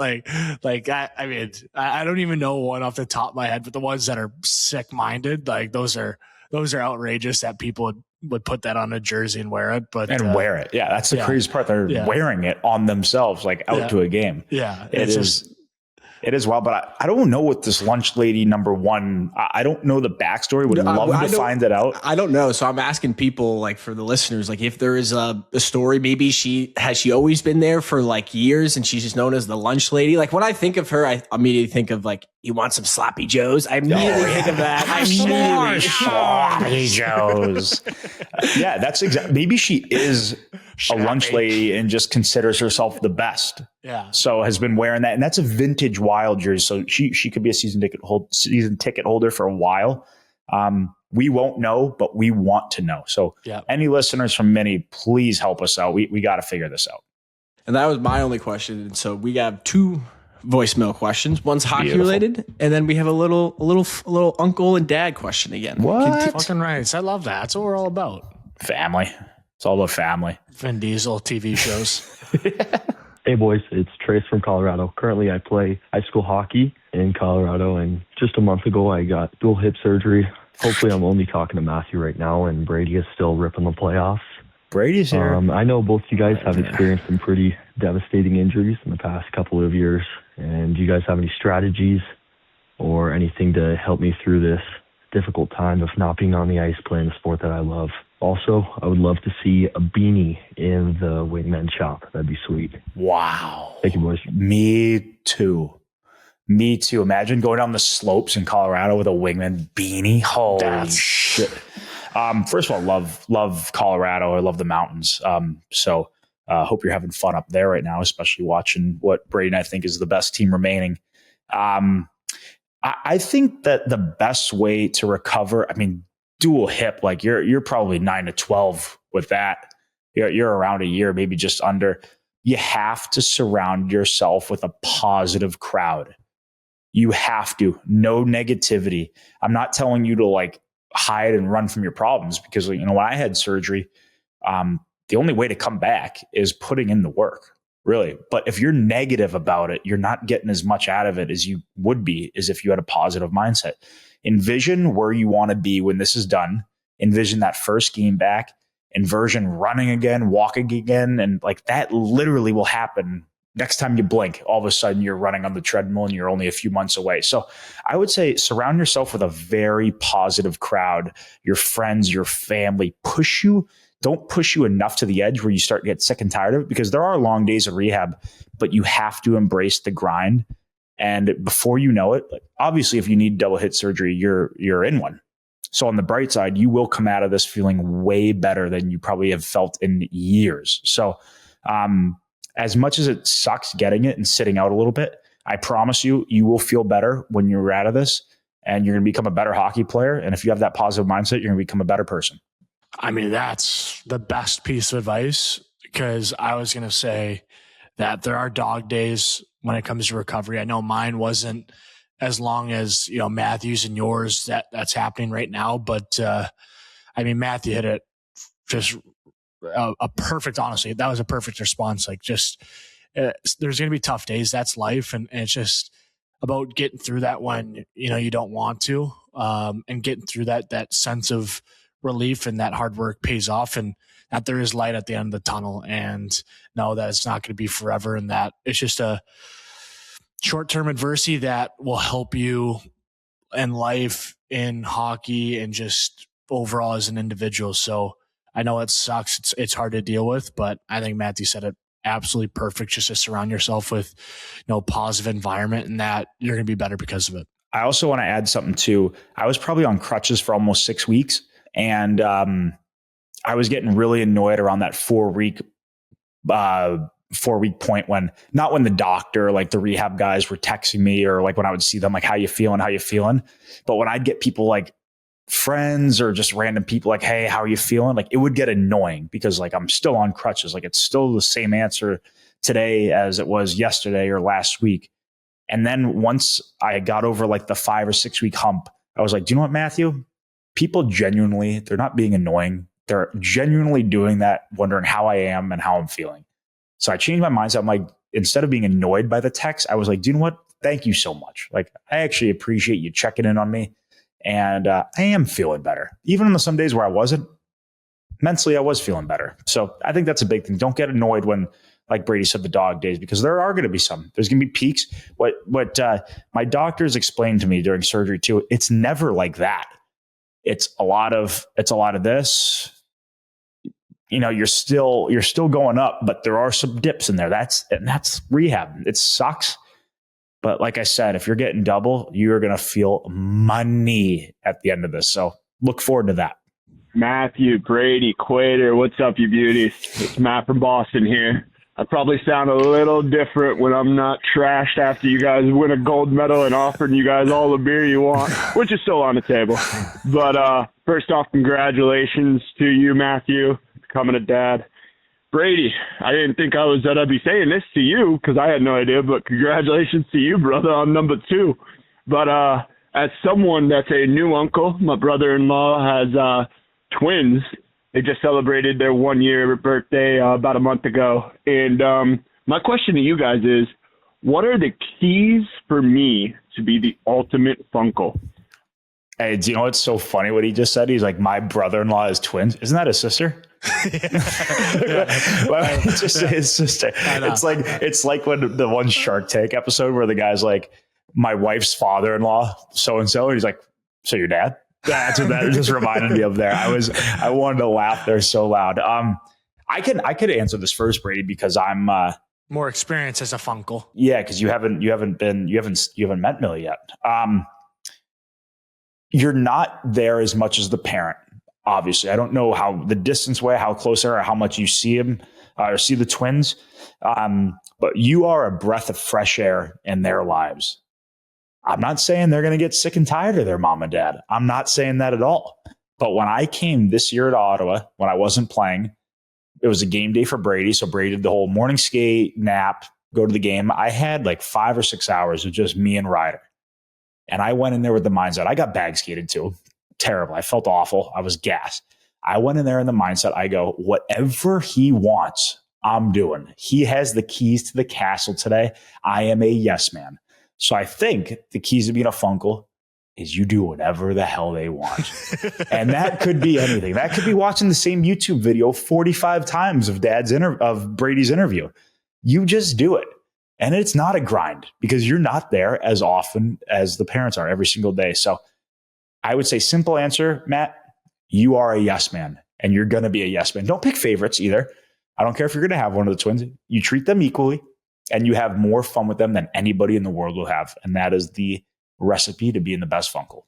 I mean, I don't even know one off the top of my head, but the ones that are sick-minded, like those are outrageous that people would put that on a jersey and wear it. But wear it. Yeah, that's the craziest part. They're wearing it on themselves, like out to a game. Yeah, it is wild, but I don't know what this lunch lady number one, I don't know the backstory. Would love to find it out. I don't know. So I'm asking people, like, for the listeners, like if there is a story, maybe she always been there for like years and she's just known as the lunch lady. Like when I think of her, I immediately think of like, you want some sloppy joes? I immediately think of that. Sloppy joes. Yeah, that's exactly. Maybe she is a lunch lady and just considers herself the best. Yeah. So has been wearing that, and that's a vintage Wild jersey. So she could be a season ticket holder for a while. We won't know, but we want to know. So any listeners from Mini, please help us out. We got to figure this out. And that was my only question. And so we have two voicemail questions. One's hockey related, and then we have a little uncle and dad question again. What? Fucking right. I love that. That's what we're all about. Family. It's all about family. Vin Diesel TV shows. Hey boys, it's Trace from Colorado. Currently I play high school hockey in Colorado, and just a month ago I got dual hip surgery. Hopefully I'm only talking to Matthew right now, and Brady is still ripping the playoffs. Brady's here. I know both you guys have experienced some pretty devastating injuries in the past couple of years. And do you guys have any strategies or anything to help me through this difficult time of not being on the ice playing the sport that I love? Also, I would love to see a beanie in the Wingmen shop. That'd be sweet. Wow. Thank you, boys. Me too. Imagine going down the slopes in Colorado with a Wingman beanie. Holy shit. First of all, love Colorado. I love the mountains. So hope you're having fun up there right now, especially watching what Brady and I think is the best team remaining. I think that the best way to recover, I mean, dual hip, like you're probably 9 to 12 with that. You're around a year, maybe just under. You have to surround yourself with a positive crowd. You have to. No negativity. I'm not telling you to like hide and run from your problems, because, you know, when I had surgery, the only way to come back is putting in the work, really. But if you're negative about it, you're not getting as much out of it as you would be as if you had a positive mindset. Envision where you want to be when this is done. Envision that first game back. Envision running again, walking again. And like that literally will happen next time you blink. All of a sudden you're running on the treadmill and you're only a few months away. So I would say surround yourself with a very positive crowd. Your friends, your family push you. Don't push you enough to the edge where you start to get sick and tired of it, because there are long days of rehab, but you have to embrace the grind. And before you know it, like, obviously, if you need double hit surgery, you're in one. So on the bright side, you will come out of this feeling way better than you probably have felt in years. So as much as it sucks getting it and sitting out a little bit, I promise you, you will feel better when you're out of this, and you're going to become a better hockey player. And if you have that positive mindset, you're going to become a better person. I mean, that's the best piece of advice, because I was going to say that there are dog days when it comes to recovery. I know mine wasn't as long as, you know, Matthew's and yours that's happening right now. But I mean, Matthew hit it just a perfect, honestly, that was a perfect response. Like, just there's going to be tough days. That's life. And it's just about getting through that when, you don't want to, and getting through that sense of relief, and that hard work pays off, and that there is light at the end of the tunnel, and know that it's not going to be forever, and that it's just a short-term adversity that will help you in life, in hockey, and just overall as an individual. So I know it sucks. It's hard to deal with, but I think Matthew said it absolutely perfect, just to surround yourself with positive environment, and that you're going to be better because of it. I also want to add something too. I was probably on crutches for almost 6 weeks, and I was getting really annoyed around that 4-week point not when the doctor, like the rehab guys were texting me, or like when I would see them, like, how you feeling? But when I'd get people like friends or just random people like, hey, how are you feeling? Like, it would get annoying because like I'm still on crutches. Like, it's still the same answer today as it was yesterday or last week. And then once I got over like the 5 or 6 week hump, I was like, do you know what, Matthew? People genuinely, they're not being annoying. They're genuinely doing that, wondering how I am and how I'm feeling. So I changed my mindset. I'm like, instead of being annoyed by the text, I was like, do you know what? Thank you so much. Like, I actually appreciate you checking in on me. And I am feeling better. Even on some days where I wasn't, mentally, I was feeling better. So I think that's a big thing. Don't get annoyed when, like Brady said, the dog days, because there are going to be some. There's going to be peaks. What my doctors explained to me during surgery too, it's never like that. It's a lot of this. You're still going up, but there are some dips in there. That's rehab. It sucks. But like I said, if you're getting double, you're going to feel money at the end of this. So look forward to that. Matthew, Brady, Quater, what's up, you beauties? It's Matt from Boston here. I probably sound a little different when I'm not trashed after you guys win a gold medal and offering you guys all the beer you want, which is still on the table. But first off, congratulations to you, Matthew, becoming a dad. Brady, I didn't think I'd be saying this to you because I had no idea, but congratulations to you, brother, on number 2. But as someone that's a new uncle, my brother-in-law has twins. They just celebrated their 1-year birthday about a month ago. And my question to you guys is, what are the keys for me to be the ultimate Funkle? Hey, do you know what's so funny what he just said? He's like, my brother-in-law has twins. Isn't that his sister? Why don't you just say his sister? It's like when the one Shark Tank episode where the guy's like, my wife's father-in-law, so-and-so. And he's like, so your dad? That's what that just reminded me of there. I wanted to laugh there so loud. I could answer this first, Brady, because I'm more experienced as a Funkle. Yeah, because you haven't met Millie yet. You're not there as much as the parent. Obviously, I don't know how the distance way, how close they are, or how much you see him or see the twins. But you are a breath of fresh air in their lives. I'm not saying they're going to get sick and tired of their mom and dad. I'm not saying that at all. But when I came this year to Ottawa, when I wasn't playing, it was a game day for Brady. So Brady did the whole morning skate, nap, go to the game. I had like 5 or 6 hours of just me and Ryder. And I went in there with the mindset. I got bag skated too. Terrible. I felt awful. I was gassed. I went in there in the mindset. I go, whatever he wants, I'm doing. He has the keys to the castle today. I am a yes man. So I think the keys to being a Funkle is you do whatever the hell they want. And that could be anything. That could be watching the same YouTube video 45 times of of Brady's interview. You just do it. And it's not a grind because you're not there as often as the parents are every single day. So I would say simple answer, Matt, you are a yes man and you're going to be a yes man. Don't pick favorites either. I don't care if you're going to have one of the twins. You treat them equally and you have more fun with them than anybody in the world will have. And that is the recipe to being the best Funkle.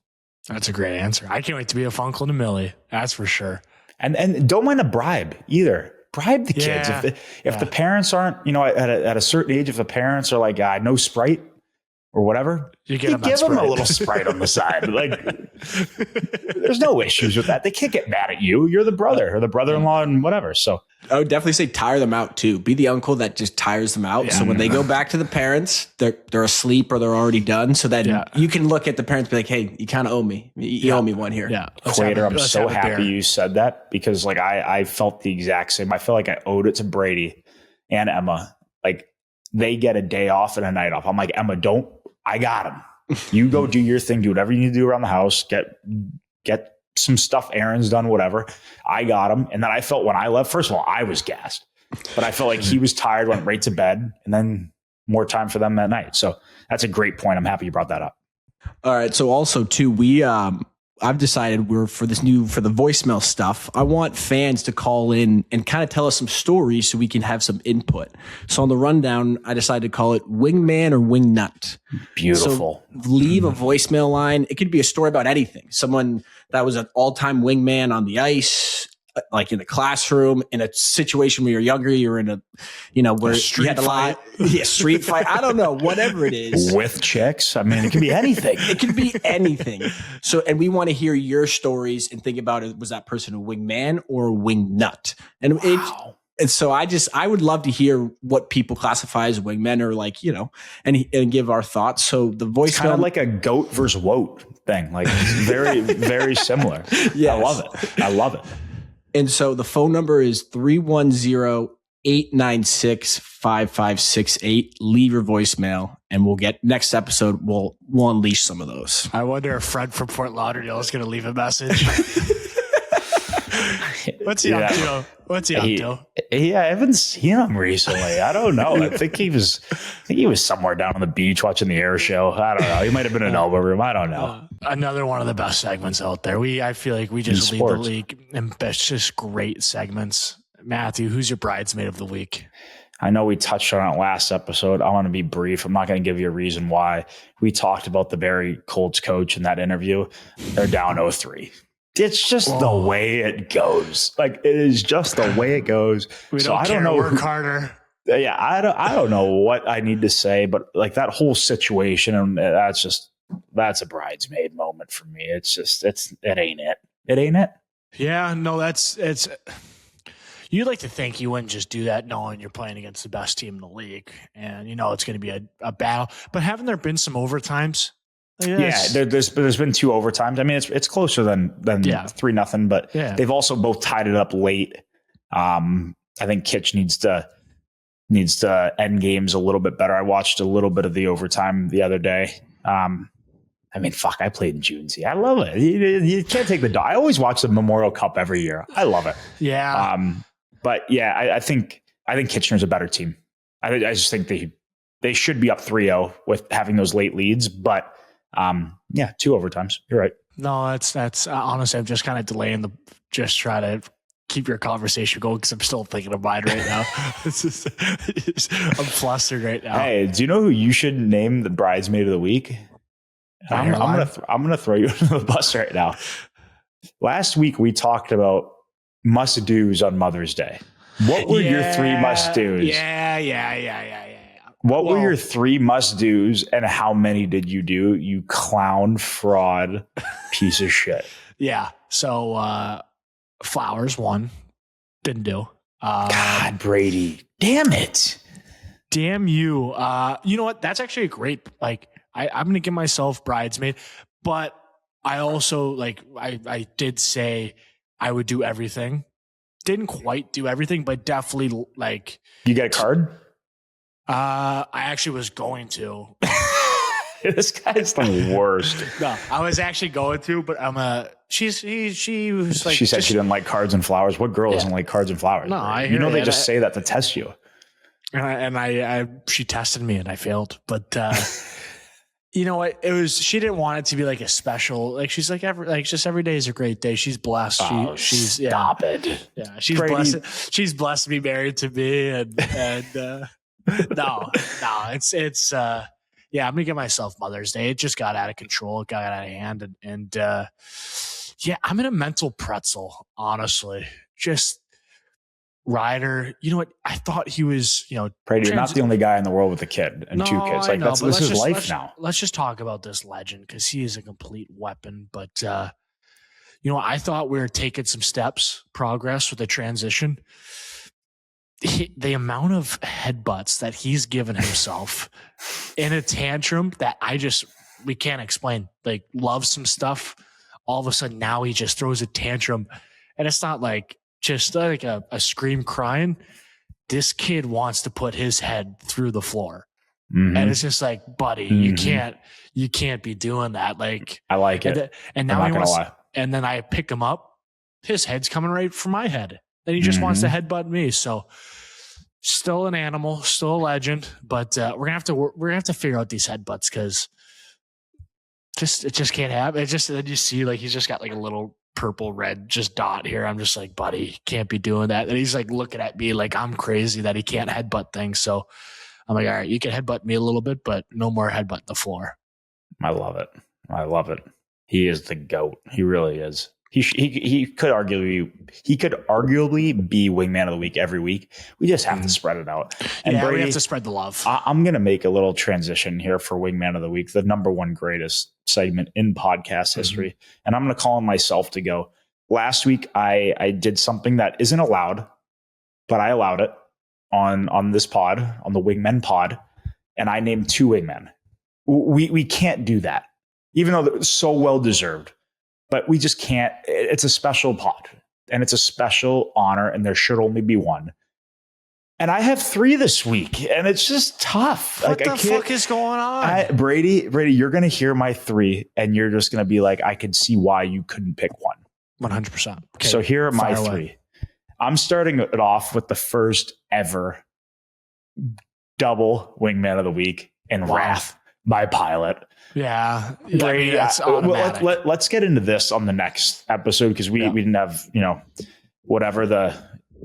That's a great answer. I can't wait to be a Funkle to Millie. That's for sure. And don't mind a bribe either. Bribe the kids. If the parents aren't, at a certain age, if the parents are like, no Sprite or whatever, you give them a little Sprite on the side. Like, there's no issues with that. They can't get mad at you. You're the brother or the brother-in-law and whatever. So I would definitely say tire them out too. Be the uncle that just tires them out. Yeah. So when they go back to the parents, they're asleep or they're already done. So that you can look at the parents and be like, hey, you kind of owe me. You owe me one here. Yeah. Quater, I'm so happy you said that because like I felt the exact same. I felt like I owed it to Brady and Emma. Like they get a day off and a night off. I'm like, Emma, I got them. You go do your thing, do whatever you need to do around the house, get some stuff, errands done, whatever. I got him. And then I felt when I left, first of all, I was gassed, but I felt like he was tired, went right to bed, and then more time for them that night. So that's a great point. I'm happy you brought that up. All right. So also too, I've decided for the voicemail stuff, I want fans to call in and kind of tell us some stories so we can have some input. So on the rundown, I decided to call it Wingman or Wingnut. Beautiful. So leave a voicemail line. It could be a story about anything. Someone that was an all-time wingman on the ice, like in the classroom, in a situation where you're younger, you're in where you had a lot, street fight. I don't know, whatever it is. With chicks. I mean, it can be anything. It can be anything. So, and we want to hear your stories and think about it. Was that person a wingman or a wingnut? And wow. And so I would love to hear what people classify as wingmen or and give our thoughts. So the voicemail, it's kind of like a goat versus woat thing. Like very, very similar. Yeah. I love it. And so the phone number is 310-896-5568. Leave your voicemail and we'll get next episode. We'll unleash some of those. I wonder if Fred from Fort Lauderdale is going to leave a message. What's he up to? Yeah, I haven't seen him recently. I don't know. I think he was somewhere down on the beach watching the air show. I don't know. He might have been in an elbow room. I don't know. Another one of the best segments out there. I feel like we just lead the league in just great segments. Matthew, who's your bridesmaid of the week? I know we touched on it last episode. I want to be brief. I'm not going to give you a reason why. We talked about the Barrie Colts coach in that interview. They're down 0-3. It's just the way it goes. Like, it is just the way it goes. I don't know. Work harder. Yeah, I don't know what I need to say, but like that whole situation, and that's a bridesmaid moment for me. It ain't it. It ain't it. Yeah, no, it's. You'd like to think you wouldn't just do that knowing you're playing against the best team in the league, and it's going to be a battle. But haven't there been some overtimes? Yeah, there's been 2 overtimes. I mean, it's closer than 3-0, but they've also both tied it up late. I think Kitch needs to end games a little bit better. I watched a little bit of the overtime the other day. I mean, fuck, I played in Junesy. I love it. You can't take the dog. I always watch the Memorial Cup every year. I love it. Yeah. But yeah, I think Kitchener's a better team. I just think they should be up 3-0 with having those late leads, but 2 overtimes. You're right. No, that's honestly, I'm just kind of delaying just try to keep your conversation going because I'm still thinking of mine right now. I'm flustered right now. Hey, do you know who you should name the bridesmaid of the week? I'm gonna throw you under the bus right now. Last week we talked about must-dos on Mother's Day. What were your 3 must-dos? Yeah. What were your 3 must-dos and how many did you do, you clown fraud piece of shit? Yeah. So flowers, 1. Didn't do. God, Brady. Damn it. Damn you. You know what? That's actually a great, I'm going to give myself bridesmaid, but I also, I did say I would do everything. Didn't quite do everything, but definitely, You get a card? I actually was going to. This guy's the worst. No, I was actually going to, but she was like, she said she didn't like cards and flowers. What girl doesn't like cards and flowers? No, they just say that to test you. And she tested me and I failed, but you know what? It was, she didn't want it to be like a special, she's like every day is a great day. She's blessed. She's stop it. Yeah. She's blessed. She's blessed to be married to me. And no, it's I'm going to give myself Mother's Day. It just got out of control. It got out of hand. And I'm in a mental pretzel, honestly. Just Ryder, you know what? I thought he was, Brady, you're not the only guy in the world with a kid and 2 kids. This is life now. Let's just talk about this legend because he is a complete weapon. But, I thought we were taking some progress with the transition. The amount of headbutts that he's given himself in a tantrum that we can't explain. Loves some stuff. All of a sudden now he just throws a tantrum, and it's not just like a scream crying. this kid wants to put his head through the floor. Mhm. And it's just like, buddy, you can't be doing that. Like, I like it. And I'm now not he gonna wants, lie. and then I pick him up. His head's coming right for my head. And he just wants to headbutt me. So still an animal, still a legend, but we're gonna have to figure out these headbutts because it just can't happen. It just, then you see like he's just got like a little purple red just dot here. I'm just like, buddy, can't be doing that. And he's like looking at me like I'm crazy that he can't headbutt things. So I'm like, all right, you can headbutt me a little bit, but no more headbutt the floor. I love it. I love it. He is the GOAT. He really is. He could arguably be Wingman of the Week every week. We just have to spread it out. And Yeah, Brady, we have to spread the love. I'm going to make a little transition here for Wingman of the Week, the number one greatest segment in podcast history. And I'm going to call on myself to go. Last week, I did something that isn't allowed, but I allowed it on this pod, on the Wingmen pod, and I named 2 Wingmen. We can't do that, even though it's so well deserved. But we just can't. It's a special pod, and it's a special honor, and there should only be one. And I have 3 this week, and it's just tough. What the fuck is going on? Brady, you're going to hear my 3, and you're just going to be like, I could see why you couldn't pick one. 100%. Okay, so here are my fire 3. away. I'm starting it off with the first ever double Wingman of the Week in Wrath by Pilot. Yeah. Brady, that's automatic. let's get into this on the next episode because we didn't have, whatever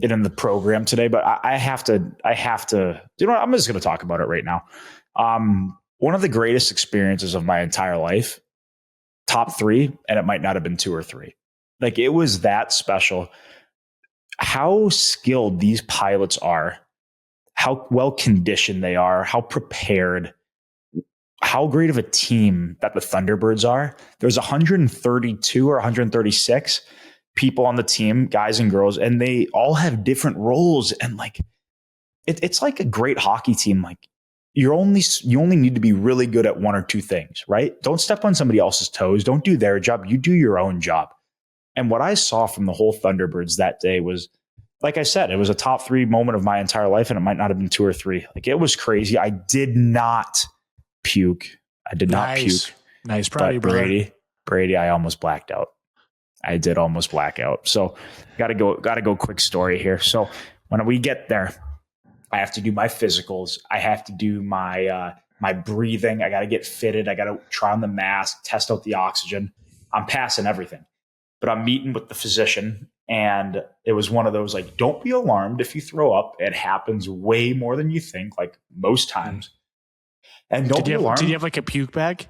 in the program today, but I have to, you know what? I'm just going to talk about it right now. One of the greatest experiences of my entire life, top 3, and it might not have been 2 or 3. Like it was that special. How skilled these pilots are, how well conditioned they are, how prepared, how great of a team that the Thunderbirds are. There's 132 or 136 people on the team, guys and girls, and they all have different roles. And like, it's like a great hockey team. Like you only need to be really good at 1 or 2 things, right? Don't step on somebody else's toes. Don't do their job. You do your own job. And what I saw from the whole Thunderbirds that day was, like I said, it was a top 3 moment of my entire life, and it might not have been 2 or 3. Like it was crazy. I did not puke. I did not puke. Nice. Proud of you, Brady, I almost blacked out. I did almost black out. So gotta go quick story here. So when we get there, I have to do my physicals. I have to do my breathing. I got to get fitted. I got to try on the mask, test out the oxygen. I'm passing everything. But I'm meeting with the physician, and it was one of those like, don't be alarmed if you throw up. It happens way more than you think, like most times. And don't be alarmed. Did you have like a puke bag?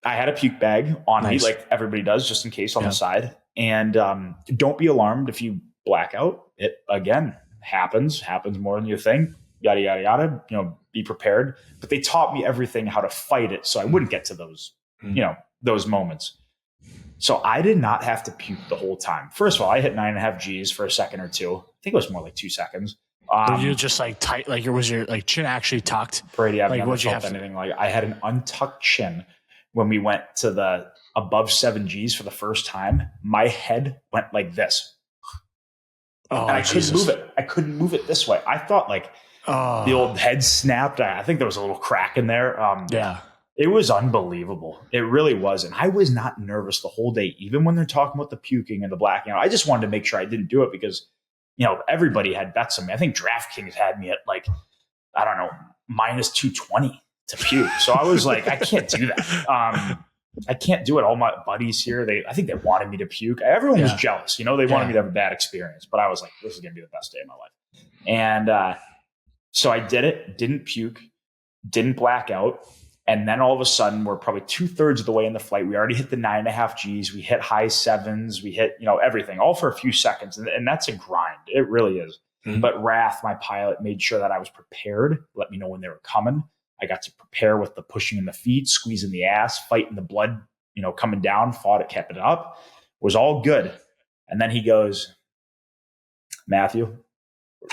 I had a puke bag on me, like everybody does, just in case on the side. And don't be alarmed if you black out. It, again, happens more than you think. Yada, yada, yada. Be prepared. But they taught me everything, how to fight it, so I wouldn't get to those, those moments. So I did not have to puke the whole time. First of all, I hit 9.5 Gs for a second or 2. I think it was more like 2 seconds. Were you just like tight? Like was your like chin actually tucked? Brady, I've never felt anything like. I had an untucked chin when we went to the above 7 Gs for the first time. My head went like this. Oh, and I couldn't move it. I couldn't move it this way. I thought like the old head snapped. I think there was a little crack in there. It was unbelievable. It really was. And I was not nervous the whole day, even when they're talking about the puking and the blacking out. I just wanted to make sure I didn't do it because, everybody had bets on me. I think DraftKings had me at like, I don't know, minus 220 to puke. So I was like, I can't do that. I can't do it. All my buddies here, I think they wanted me to puke. Everyone was jealous. They wanted me to have a bad experience. But I was like, this is going to be the best day of my life. And so I did it, didn't puke, didn't black out. And then all of a sudden, we're probably 2/3 of the way in the flight. We already hit the 9.5 Gs. We hit high 7s. We hit, everything, all for a few seconds. And that's a grind. It really is. Mm-hmm. But Wrath, my pilot, made sure that I was prepared, let me know when they were coming. I got to prepare with the pushing in the feet, squeezing the ass, fighting the blood, coming down, fought it, kept it up. It was all good. And then he goes, Matthew,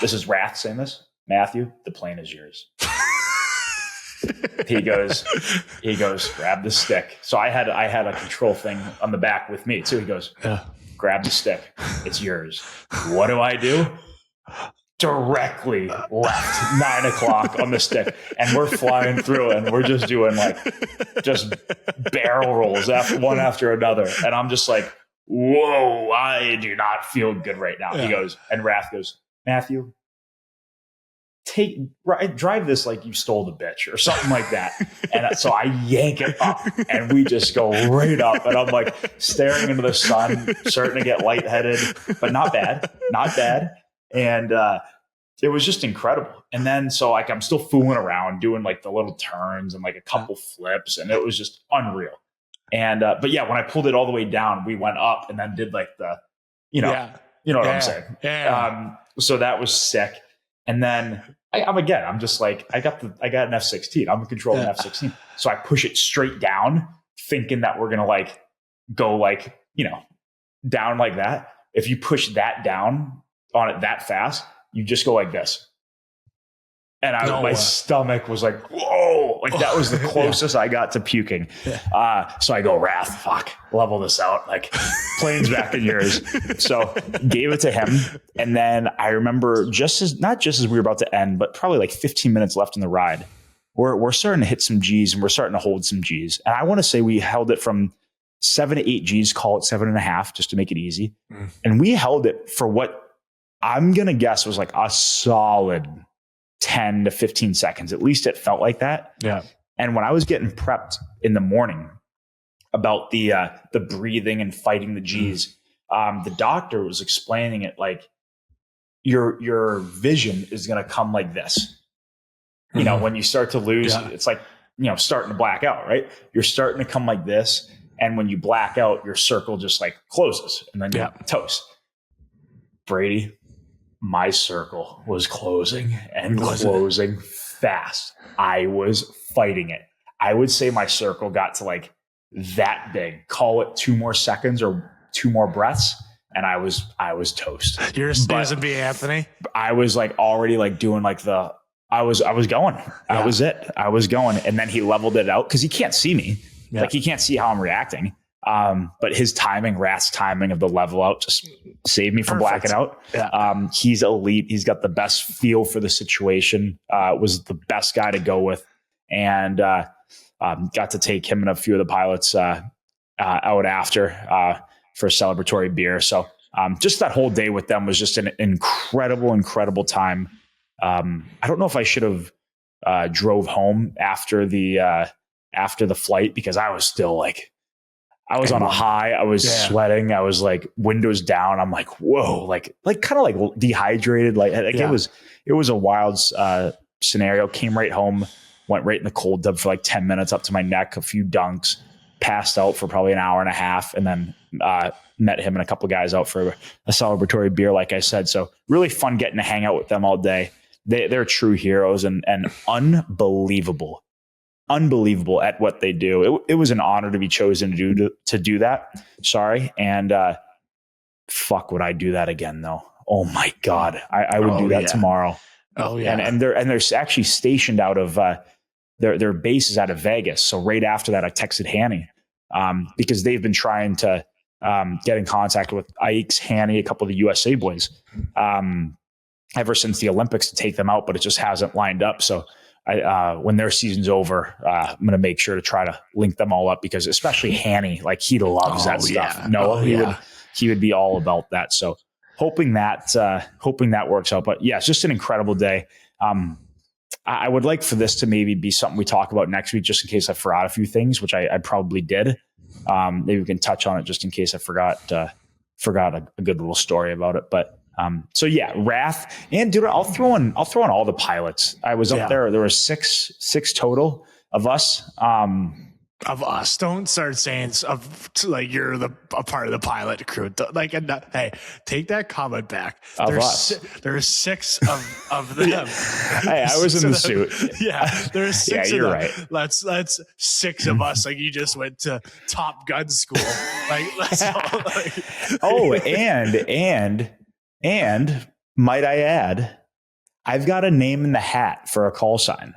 this is Wrath saying this. Matthew, the plane is yours. He goes, grab the stick. So I had a control thing on the back with me too. He goes, grab the stick. It's yours. What do? directly left 9 o'clock on the stick, and we're flying through, and we're just doing like just barrel rolls one after another, and I'm just like, whoa, I do not feel good right now. He goes, and Rath goes, Matthew, drive this like you stole the bitch or something like that. And so I yank it up, and we just go right up, and I'm like staring into the sun, starting to get lightheaded, but not bad. And it was just incredible. And then so like I'm still fooling around doing like the little turns and like a couple flips, and it was just unreal. And but yeah, when I pulled it all the way down, we went up and then did like the, you know what I'm saying. So that was sick. And then I'm just like, I got an F-16. I'm controlling an F-16. So I push it straight down, thinking that we're gonna like go like, down like that. If you push that down on it that fast, you just go like this. And my stomach was like, whoa, like that was the closest I got to puking. So I go, Wrath, fuck, level this out. Like, plane's back in yours. So gave it to him. And then I remember not just as we were about to end, but probably like 15 minutes left in the ride, we're starting to hit some G's and we're starting to hold some G's. And I want to say we held it from 7 to 8 G's, call it 7.5, just to make it easy. And we held it for what I'm going to guess was like a solid 10 to 15 seconds. At least it felt like that. Yeah. And when I was getting prepped in the morning about the breathing and fighting the G's, the doctor was explaining it like your vision is going to come like this. When you start to lose, it's like, starting to black out, right? You're starting to come like this. And when you black out, your circle just like closes and then you're toast. Brady, my circle was closing and closing fast. I was fighting it. I would say my circle got to like that big. Call it 2 more seconds or 2 more breaths, and I was toast. You're Susan B. Anthony. I was like already like doing like I was going. That was it. I was going, and then he leveled it out because he can't see me. Yeah. Like he can't see how I'm reacting. But his timing, Rath's timing of the level out just saved me from blacking out. Yeah. He's elite. He's got the best feel for the situation, was the best guy to go with. And got to take him and a few of the pilots out after for a celebratory beer. So just that whole day with them was just an incredible time. I don't know if I should have drove home after the flight, because I was still like, I was on a high. I was sweating. I was like windows down. I'm like, whoa, like kind of like dehydrated. Like it was a wild scenario. Came right home, went right in the cold tub for like 10 minutes up to my neck, a few dunks, passed out for probably an hour and a half, and then met him and a couple of guys out for a celebratory beer, like I said. So really fun getting to hang out with them all day. They're true heroes and unbelievable at what they do. It was an honor to be chosen to do that. Sorry. And fuck, would I do that again though? Oh my God. I would do that tomorrow. Oh yeah. And they're actually stationed out of their base is out of Vegas. So right after that, I texted Hanny because they've been trying to get in contact with Ikes, Hanny, a couple of the USA boys ever since the Olympics to take them out, but it just hasn't lined up. So when their season's over, I'm going to make sure to try to link them all up, because especially Hanny, like he loves that stuff. Noah, he would be all about that. So hoping that works out. But yeah, it's just an incredible day. I would like for this to maybe be something we talk about next week, just in case I forgot a few things, which I probably did. Maybe we can touch on it just in case I forgot a good little story about it. But so yeah, Wrath, and dude, I'll throw in all the pilots. I was up there. There were six total of us. Of us. Don't start saying like you're a part of the pilot crew. Like, hey, take that comment back. There's 6 of them. Hey, I was in the suit. Yeah, there's 6 of them. Right. Let's 6 of us. Like you just went to Top Gun school. Like let's all like. Oh, and might I add, I've got a name in the hat for a call sign.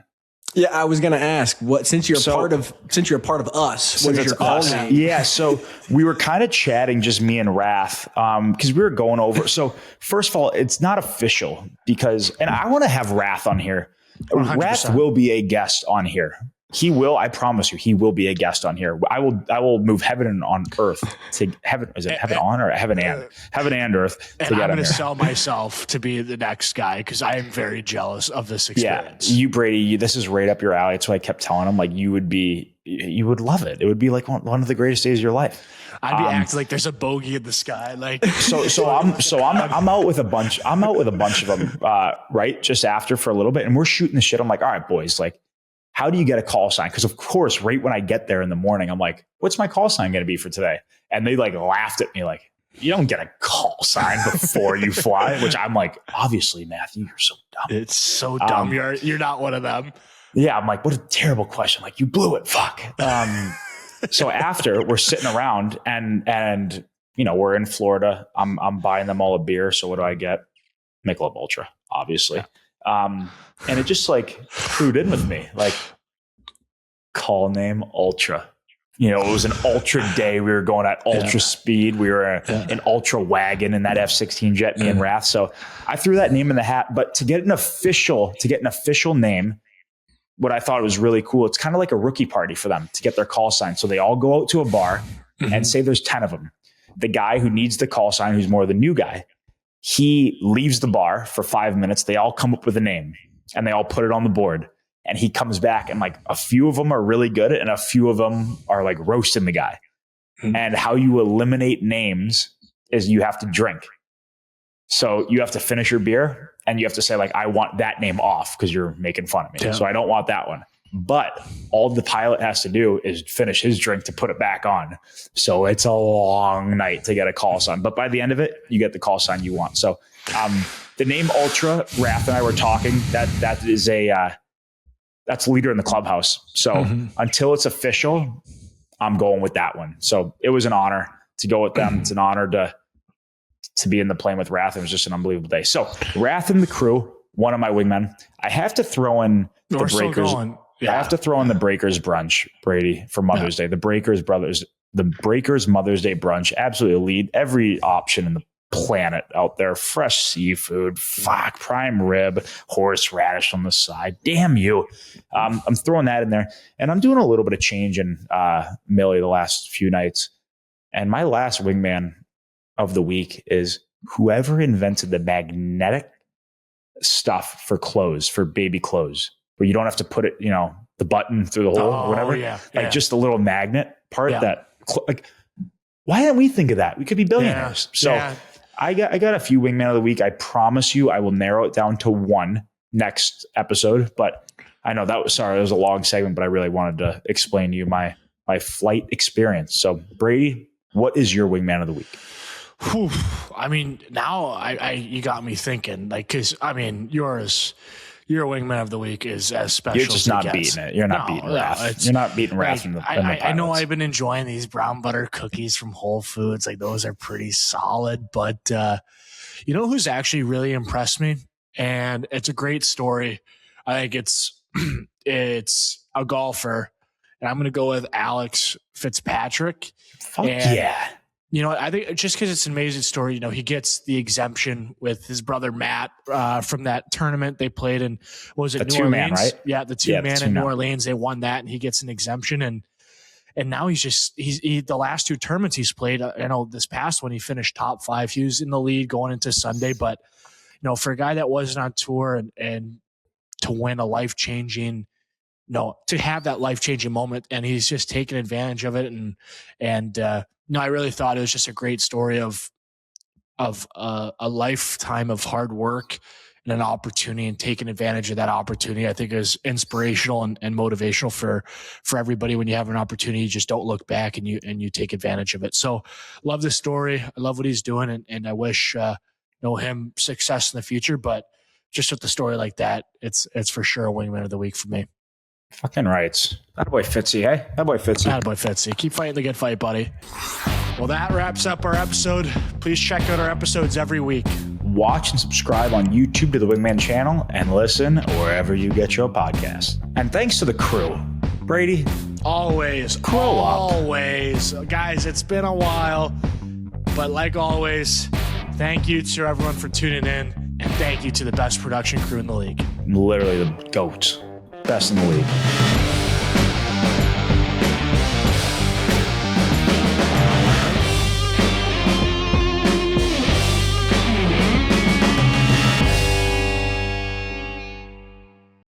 Yeah, I was going to ask since you're a part of us, what is your call name? Yeah, so we were kind of chatting, just me and Wrath, because we were going over. So first of all, it's not official and I want to have Wrath on here. 100%. Wrath will be a guest on here. He will. I promise you, he will be a guest on here. I will move heaven and on earth to heaven. Is it heaven on or heaven and earth? And I'm going to sell myself to be the next guy because I am very jealous of this experience. Yeah, Brady, this is right up your alley. That's why I kept telling him like you would love it. It would be like one of the greatest days of your life. I'd be acting like there's a bogey in the sky. Like I'm out with a bunch. I'm out with a bunch of them. Right, just after for a little bit, and we're shooting the shit. I'm like, all right, boys, like, how do you get a call sign? Because of course, right when I get there in the morning, I'm like, what's my call sign going to be for today? And they like laughed at me like, you don't get a call sign before you fly, which I'm like, obviously, Matthew, you're so dumb. It's so dumb. You're not one of them. Yeah. I'm like, what a terrible question. Like, you blew it. Fuck. So after we're sitting around and we're in Florida, I'm buying them all a beer. So what do I get? Michelob Ultra, obviously. Yeah. And it just like clued in with me, like call name Ultra. It was an ultra day. We were going at ultra speed. We were an ultra wagon in that F-16 jet, me and Wrath. So I threw that name in the hat. But to get an official name, what I thought was really cool, it's kind of like a rookie party for them to get their call sign. So they all go out to a bar and say there's 10 of them. The guy who needs the call sign, who's more the new guy, he leaves the bar for 5 minutes. They all come up with a name and they all put it on the board. And he comes back and like a few of them are really good and a few of them are like roasting the guy. And how you eliminate names is you have to drink. So you have to finish your beer and you have to say like, I want that name off because you're making fun of me. Yeah. So I don't want that one. But all the pilot has to do is finish his drink to put it back on. So it's a long night to get a call sign. But by the end of it, you get the call sign you want. So the name Ultra, Wrath and I were talking, that is that's leader in the clubhouse. So until it's official, I'm going with that one. So it was an honor to go with them. It's an honor to be in the plane with Wrath. It was just an unbelievable day. So Wrath and the crew, one of my wingmen. I have to throw in the Breakers. I have to throw in the Breakers brunch, Brady, for Mother's Day. The Breakers Mother's Day brunch, absolutely lead every option in the planet out there. Fresh seafood, prime rib, horseradish on the side. Damn you. I'm throwing that in there. And I'm doing a little bit of change in Millie the last few nights. And my last wingman of the week is whoever invented the magnetic stuff for clothes, for baby clothes, where you don't have to put it, the button through the hole or whatever. Just a little magnet part that, like, why didn't we think of that? We could be billionaires. I got a few wingman of the week. I promise you, I will narrow it down to one next episode. But I know it was a long segment, but I really wanted to explain to you my flight experience. So Brady, what is your wingman of the week? Whew. I mean, now you got me thinking, like, because I mean, your wingman of the week is as special. You're just not beating it. You're not beating Wrath. You're not beating Wrath in the pilots. I know I've been enjoying these brown butter cookies from Whole Foods. Like, those are pretty solid. But you know who's actually really impressed me? And it's a great story. I think it's a golfer. And I'm going to go with Alex Fitzpatrick. Fuck yeah. I think just because it's an amazing story, he gets the exemption with his brother Matt from that tournament they played in, New Orleans? Right? Yeah, the two-man in New Orleans. They won that, and he gets an exemption. And now he's the last two tournaments he's played. I know this past one he finished top 5. He was in the lead going into Sunday, but for a guy that wasn't on tour and to win a life-changing. To have that life-changing moment, and he's just taking advantage of it. I really thought it was just a great story of a lifetime of hard work and an opportunity, and taking advantage of that opportunity. I think is inspirational and motivational for everybody. When you have an opportunity, you just don't look back and you take advantage of it. So love this story. I love what he's doing, and I wish him success in the future. But just with the story like that, it's for sure a wingman of the week for me. Fucking rights. That boy Fitzy, hey? That boy Fitzy. Keep fighting the good fight, buddy. Well, that wraps up our episode. Please check out our episodes every week. watch and subscribe on YouTube to the Wingman channel and listen wherever you get your podcasts. And thanks to the crew. Brady, Always. Guys, it's been a while, but like always, thank you to everyone for tuning in, and thank you to the best production crew in the league. literally the GOAT. Best in the league.